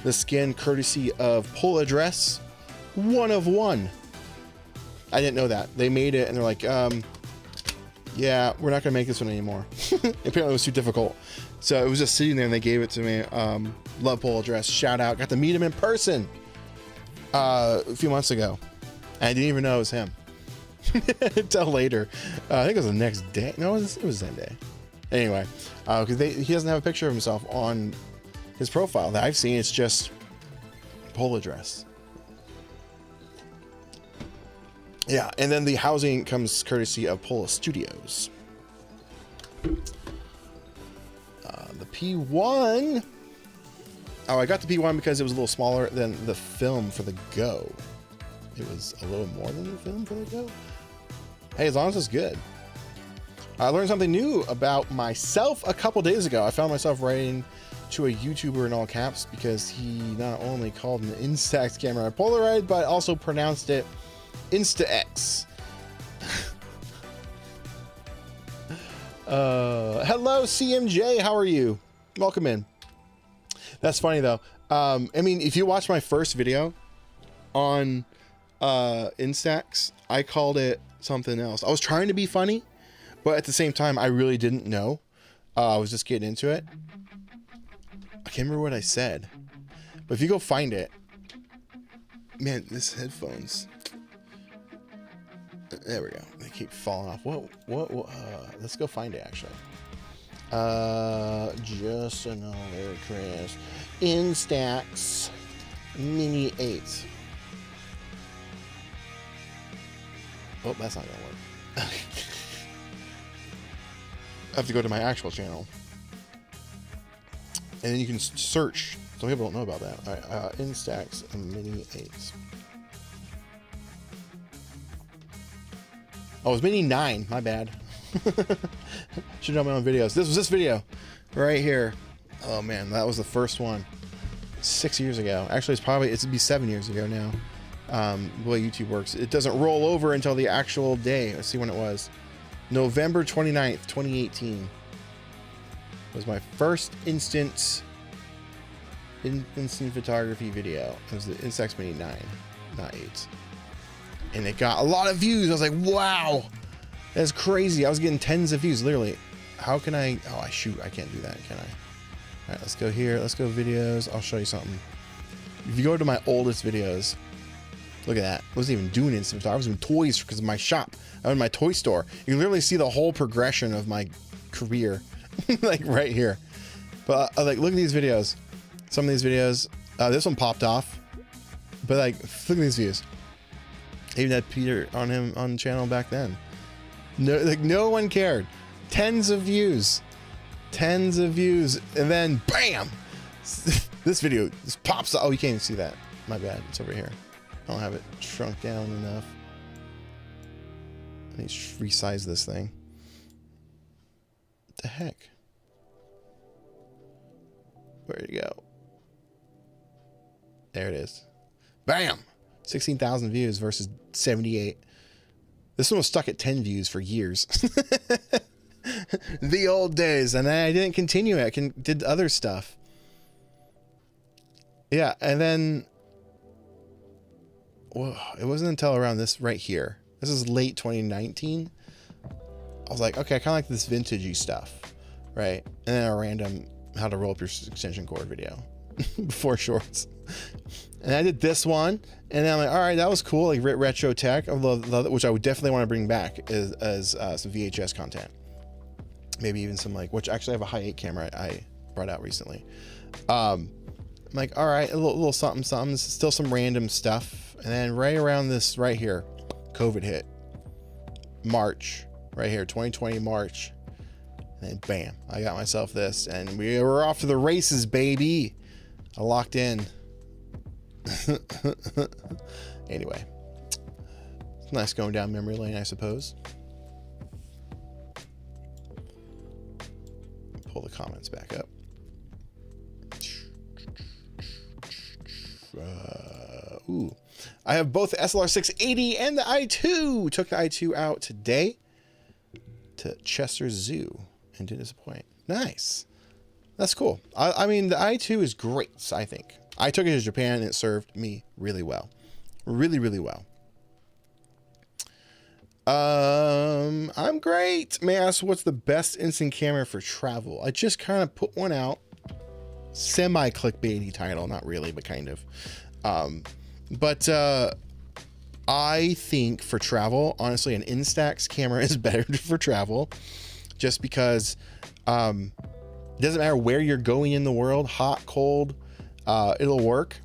The skin, courtesy of Pull Address, 1 of 1. I didn't know that. They made it, and they're like, yeah, we're not gonna make this one anymore. Apparently, it was too difficult. So it was just sitting there, and they gave it to me. Love Pull Address. Shout out. Got to meet him in person a few months ago. And I didn't even know it was him. until later. I think it was the next day. No, it was the same day. Anyway, because he doesn't have a picture of himself on his profile that I've seen. It's just polo dress. Yeah, and then the housing comes courtesy of Polo Studios. The P1. Oh, I got the P1 because it was a little smaller than the film for the Go. It was a little more than the film for the Go. Hey, as long as it's good. I learned something new about myself a couple days ago. I found myself writing to a YouTuber in all caps because he not only called an Instax camera a Polaroid, but also pronounced it Insta-X. Hello, CMJ. How are you? Welcome in. That's funny though. I mean, if you watch my first video on Instax, I called it something else. I was trying to be funny, but at the same time, I really didn't know. I was just getting into it. I can't remember what I said, but if you go find it, man, this headphones. There we go. They keep falling off. What? Let's go find it actually. Just another Chris. Instax Mini 8. Oh, that's not gonna work. I have to go to my actual channel. And then you can search. Some people don't know about that. All right, Instax Mini 8. Oh, it was Mini 9. My bad. Should know my own videos. This was this video right here. Oh man, that was the first one 6 years ago. Actually, it'd be 7 years ago now. The way YouTube works, it doesn't roll over until the actual day. Let's see when it was. November 29th, 2018 was my first instant photography video. It was the Instax Mini 9, not 8. And it got a lot of views. I was like, wow, that's crazy. I was getting tens of views, literally. How can I? Oh, shoot, I can't do that, can I? All right, let's go here. Let's go videos. I'll show you something. If you go to my oldest videos, look at that. I wasn't even doing instant photography. I was doing toys because of my shop. I'm in my toy store. You can literally see the whole progression of my career, like right here. But like, look at these videos. Some of these videos. This one popped off, but like, look at these views. I even had Peter on the channel back then. No one cared. Tens of views, and then bam! This video just pops up. Oh, you can't even see that. My bad. It's over here. I don't have it shrunk down enough. I need to resize this thing. What the heck? Where'd it go? There it is. Bam! 16,000 views versus 78. This one was stuck at 10 views for years. The old days. And I didn't continue it. I did other stuff. Yeah, and then... Whoa, it wasn't until around this right here. This is late 2019. I was like, okay, I kind of like this vintagey stuff, right? And then a random how to roll up your extension cord video before shorts. And I did this one, and then I'm like, all right, that was cool, like retro tech, which I would definitely want to bring back as some VHS content. Maybe even some like, which actually I have a high 8 camera I brought out recently. I'm like, all right, a little something. Still some random stuff. And then right around this right here, COVID hit. March, right here, 2020 March. And then bam, I got myself this, and we were off to the races, baby. I locked in. Anyway, it's nice going down memory lane, I suppose. Pull the comments back up. Ooh, I have both the SLR 680 and the i2. Took the i2 out today to Chester Zoo and didn't disappoint. Nice. That's cool. I mean, the i2 is great, I think. I took it to Japan and it served me really well. Really, really well. I'm great. May I ask what's the best instant camera for travel? I just kind of put one out. Semi-clickbaity title. Not really, but kind of. I think for travel, honestly, an Instax camera is better for travel, just because it doesn't matter where you're going in the world, hot, cold, it'll work.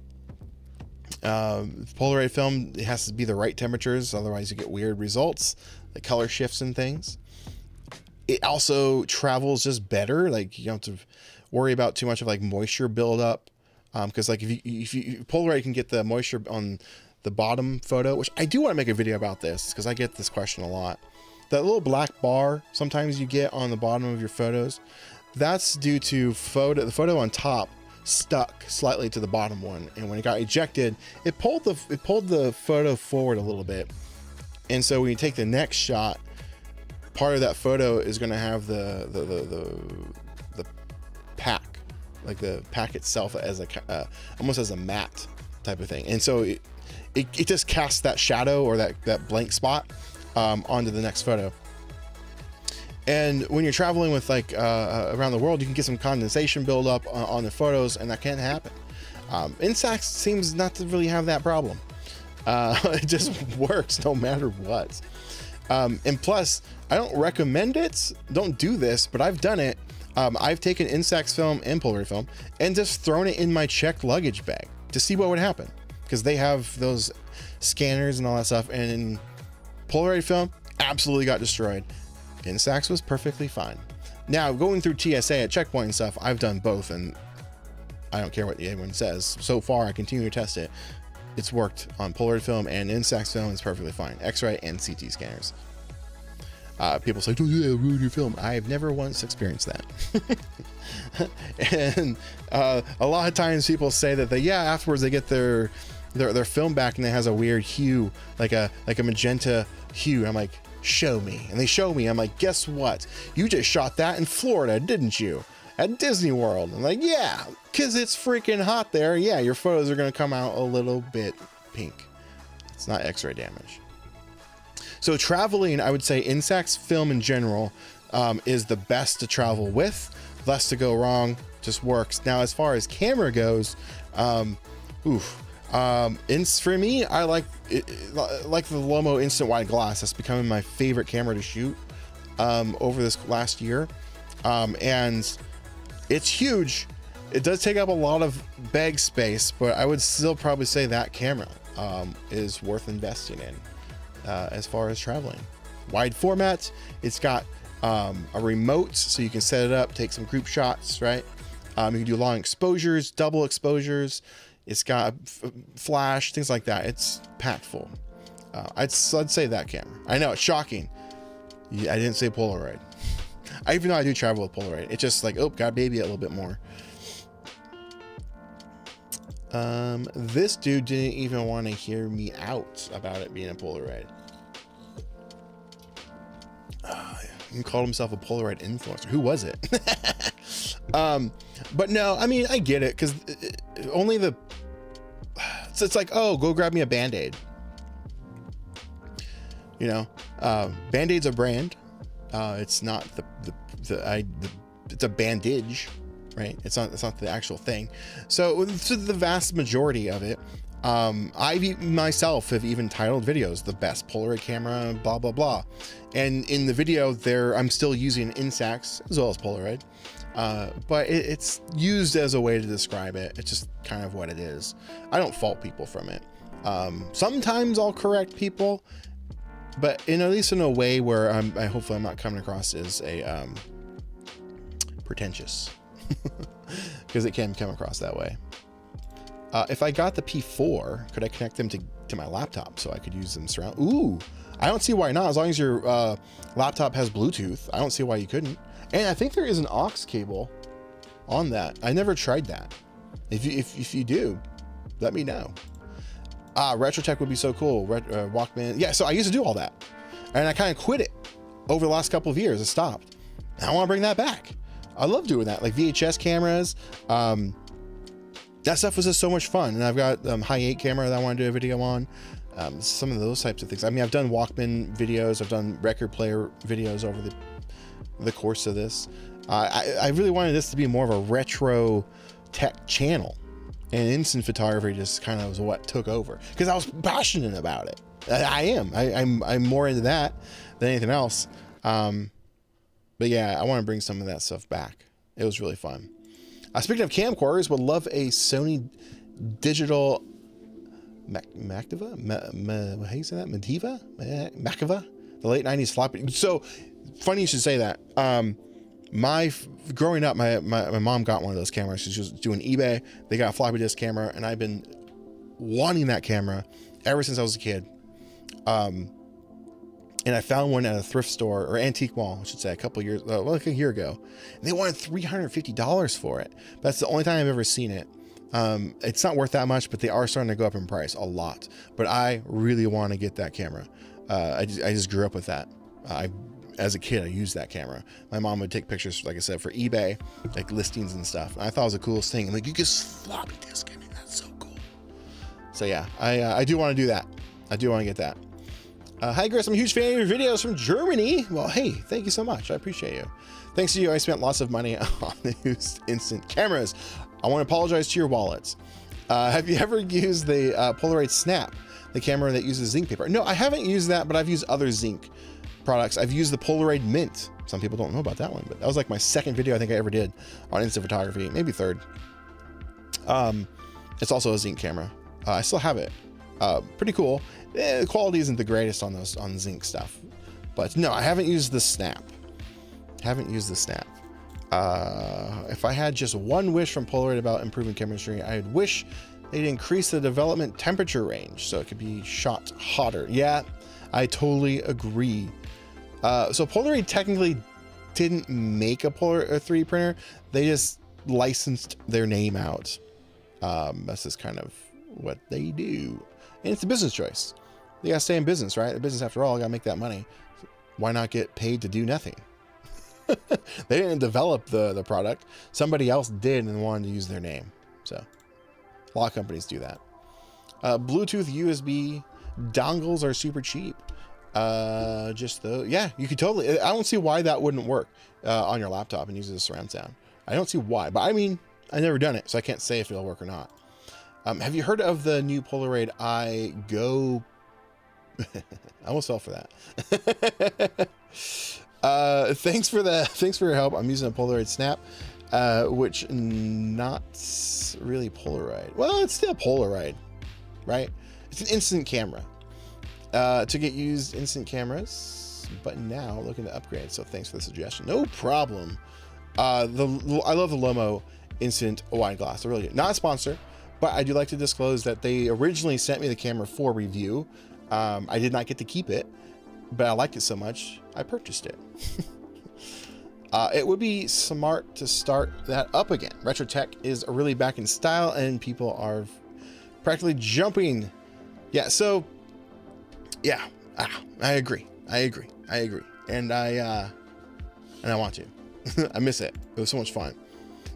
Polaroid film, it has to be the right temperatures, otherwise you get weird results, like color shifts and things. It also travels just better, like you don't have to worry about too much of like moisture buildup, because like if you Polaroid can get the moisture on the bottom photo, which I do want to make a video about this because I get this question a lot. That little black bar sometimes you get on the bottom of your photos, that's due to the photo on top stuck slightly to the bottom one, and when it got ejected, it pulled the photo forward a little bit, and so when you take the next shot, part of that photo is going to have the pack, like the pack itself as a almost as a matte type of thing, and so it just casts that shadow or that blank spot onto the next photo. And when you're traveling with like around the world, you can get some condensation buildup on the photos, and that can happen. Instax seems not to really have that problem. It just works no matter what. And plus, I don't recommend it. Don't do this, but I've done it. I've taken Instax film and Polaroid film and just thrown it in my checked luggage bag to see what would happen, because they have those scanners and all that stuff. And in Polaroid film, absolutely got destroyed. Instax was perfectly fine. Now, going through TSA at checkpoint and stuff, I've done both, and I don't care what anyone says. So far, I continue to test it. It's worked on Polaroid film and Instax film. It's perfectly fine. X-ray and CT scanners. People say, "Don't do that, ruin your film." I have never once experienced that. And a lot of times people say that afterwards they get their film back and it has a weird hue, like a magenta hue. I'm like, show me. And they show me. I'm like, guess what? You just shot that in Florida, didn't you? At Disney World. I'm like, yeah, because it's freaking hot there. Yeah, your photos are going to come out a little bit pink. It's not X-ray damage. So traveling, I would say Instax film in general is the best to travel with. Less to go wrong, just works. Now, as far as camera goes, for me, I like the Lomo Instant Wide Glass. That's becoming my favorite camera to shoot over this last year, and it's huge. It does take up a lot of bag space, but I would still probably say that camera is worth investing in as far as traveling. Wide format. It's got a remote, so you can set it up, take some group shots, right? You can do long exposures, double exposures. It's got flash, things like that. It's packed full. I'd say that camera. I know it's shocking. I didn't say Polaroid. Even though I do travel with Polaroid, it's just like, oh, gotta baby it a little bit more. This dude didn't even want to hear me out about it being a Polaroid. He called himself a Polaroid influencer. Who was it? But no, I mean, I get it, because only it's like, oh, go grab me a Band-Aid. You know, Band-Aid's a brand. It's not it's a bandage, right? It's not the actual thing. So the vast majority of it, I myself have even titled videos "The Best Polaroid Camera," blah blah blah, and in the video there, I'm still using Instax as well as Polaroid, but it's used as a way to describe it. It's just kind of what it is. I don't fault people from it. Sometimes I'll correct people, but at least in a way where hopefully I'm not coming across as a pretentious, because it can come across that way. If I got the P4, could I connect them to my laptop so I could use them surround? Ooh, I don't see why not. As long as your laptop has Bluetooth, I don't see why you couldn't. And I think there is an aux cable on that. I never tried that. If you do, let me know. RetroTech would be so cool. Walkman. Yeah, so I used to do all that, and I kind of quit it over the last couple of years. I stopped. I want to bring that back. I love doing that, like VHS cameras. That stuff was just so much fun. And I've got high 8 camera that I want to do a video on. Some of those types of things. I mean, I've done Walkman videos. I've done record player videos over the course of this. I really wanted this to be more of a retro tech channel. And instant photography just kind of was what took over, because I was passionate about it. I am. I'm more into that than anything else. But yeah, I want to bring some of that stuff back. It was really fun. Speaking of camcorders, would love a Sony digital Mativa? How do you say that? Mativa? The late 90s floppy. So funny you should say that. Growing up, my mom got one of those cameras. She was doing eBay. They got a floppy disk camera, and I've been wanting that camera ever since I was a kid. And I found one at a thrift store, or antique mall, I should say, like a year ago. And they wanted $350 for it. That's the only time I've ever seen it. It's not worth that much, but they are starting to go up in price a lot. But I really want to get that camera. I just grew up with that. As a kid, I used that camera. My mom would take pictures, like I said, for eBay, like listings and stuff. And I thought it was the coolest thing. I'm like, you can floppy disk. I mean, that's so cool. So yeah, I do want to do that. I do want to get that. Hi, Chris. I'm a huge fan of your videos from Germany. Well, hey, thank you so much. I appreciate you. Thanks to you, I spent lots of money on the used instant cameras. I want to apologize to your wallets. Have you ever used the Polaroid Snap, the camera that uses zinc paper? No, I haven't used that, but I've used other zinc products. I've used the Polaroid Mint. Some people don't know about that one, but that was like my second video I think I ever did on instant photography, maybe third. It's also a zinc camera. I still have it. Pretty cool. The quality isn't the greatest on the zinc stuff, but no, I haven't used the Snap. If I had just one wish from Polaroid about improving chemistry, I'd wish they'd increase the development temperature range so it could be shot hotter. Yeah, I totally agree. So Polaroid technically didn't make a Polaroid 3D printer. They just licensed their name out. That's just kind of what they do. And it's a business choice. You gotta stay in business, right? The business, after all, gotta make that money. Why not get paid to do nothing? They didn't develop the product. Somebody else did and wanted to use their name. So a lot of companies do that. Bluetooth USB dongles are super cheap. Yeah, you could totally, I don't see why that wouldn't work on your laptop and use it as surround sound. I don't see why, but I mean, I've never done it, so I can't say if it'll work or not. Have you heard of the new Polaroid iGo? I almost fell for that. Thanks for your help. I'm using a Polaroid Snap, which not really Polaroid. Well, it's still Polaroid, right? It's an instant camera. To get used instant cameras, but now looking to upgrade. So thanks for the suggestion. No problem. I love the Lomo instant wide glass. They're really good. Not a sponsor, but I do like to disclose that they originally sent me the camera for review. I did not get to keep it, but I liked it so much, I purchased it. It would be smart to start that up again. Retro tech is really back in style and people are practically jumping. Yeah, so yeah, I agree. And I want to. I miss it. It was so much fun.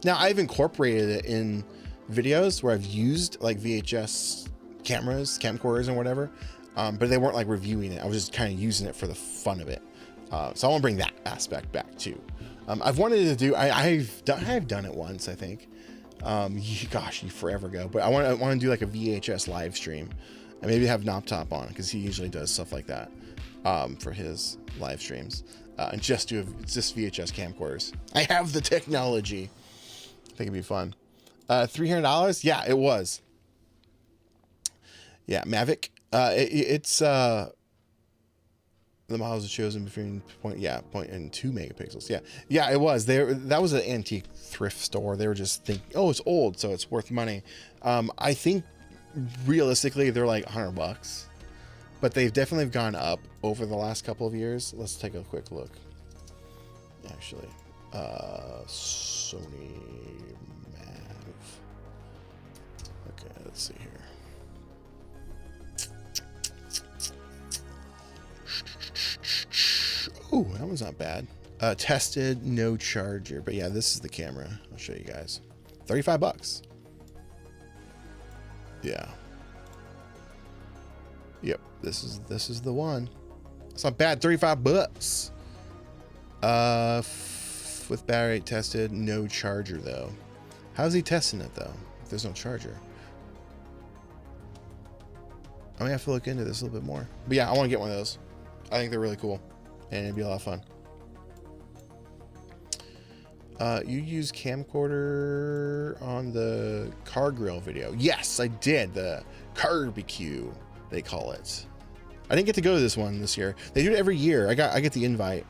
Now I've incorporated it in videos where I've used like VHS cameras, camcorders and whatever. But they weren't like reviewing it. I was just kind of using it for the fun of it. So I want to bring that aspect back too. I've wanted to do, I've done it once, I think. Gosh, forever ago, but I want to do like a VHS live stream and maybe have Knoptop on because he usually does stuff like that, for his live streams, and just VHS camcorders. I have the technology. I think it'd be fun. $300. Yeah, it was. Yeah. Mavic. It's the models are chosen between 0.2 megapixels. Yeah, it was there. That was an antique thrift store. They were just thinking, oh, it's old, so it's worth money. I think realistically they're like $100, but they've definitely gone up over the last couple of years. Let's take a quick look. Actually, Sony Mav. Okay, let's see here. Oh, that one's not bad. Tested, no charger, but yeah, this is the camera. I'll show you guys. $35. Yeah. Yep, this is the one. It's not bad. $35. With battery tested, no charger though. How's he testing it though? If there's no charger. I may have to look into this a little bit more. But yeah, I want to get one of those. I think they're really cool, and it'd be a lot of fun. You use camcorder on the car grill video. Yes, I did. The barbecue, they call it. I didn't get to go to this one this year. They do it every year. I get the invite,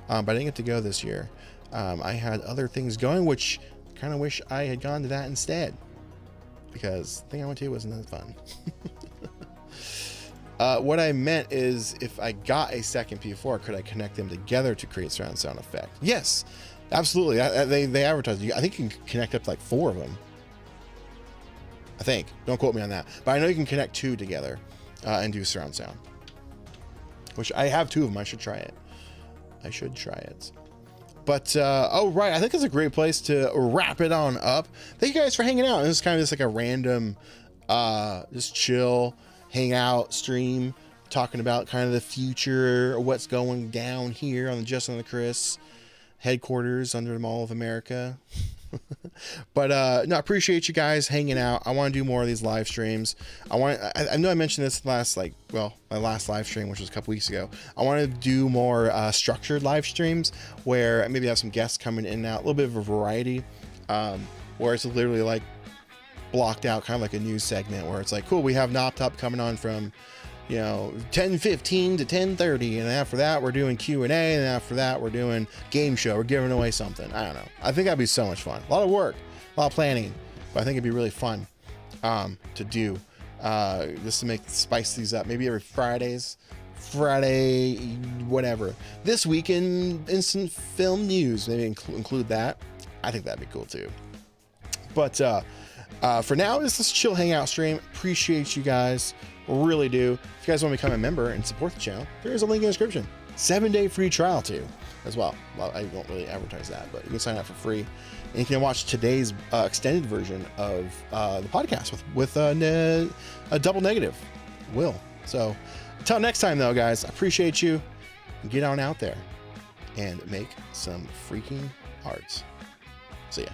but I didn't get to go this year. I had other things going, which I kind of wish I had gone to that instead, because the thing I went to wasn't that fun. What I meant is, if I got a second P4, could I connect them together to create surround sound effect? Yes, absolutely. They advertise. I think you can connect up to like 4 of them. I think. Don't quote me on that. But I know you can connect 2 together and do surround sound. Which I have 2 of them. I should try it. But, oh, right. I think it's a great place to wrap it on up. Thank you guys for hanging out. This is kind of just like a random, just chill, hang out stream, talking about kind of the future, what's going down here on the Justin and the Chris headquarters under the Mall of America. But no, I appreciate you guys hanging out. I want to do more of these live streams. I know I mentioned this last, my last live stream, which was a couple weeks ago. I want to do more structured live streams where maybe have some guests coming in and out, a little bit of a variety, where it's literally like blocked out, kind of like a news segment where it's like, cool, we have Noptop coming on from 10:15 to 10:30, and after that we're doing Q&A, and after that we're doing game show, we're giving away something. I don't know. I think that'd be so much fun. A lot of work, a lot of planning, but I think it'd be really fun to do, just to spice these up. Maybe every Friday, whatever. This week in instant film news, maybe include that. I think that'd be cool too. But for now, it's this chill hangout stream. Appreciate you guys. Really do. If you guys want to become a member and support the channel, there is a link in the description. 7-day free trial too, as well. I won't really advertise that, but you can sign up for free, and you can watch today's extended version of the podcast with a double negative, Will. So until next time, though, guys, I appreciate you. Get on out there and make some freaking arts. See ya.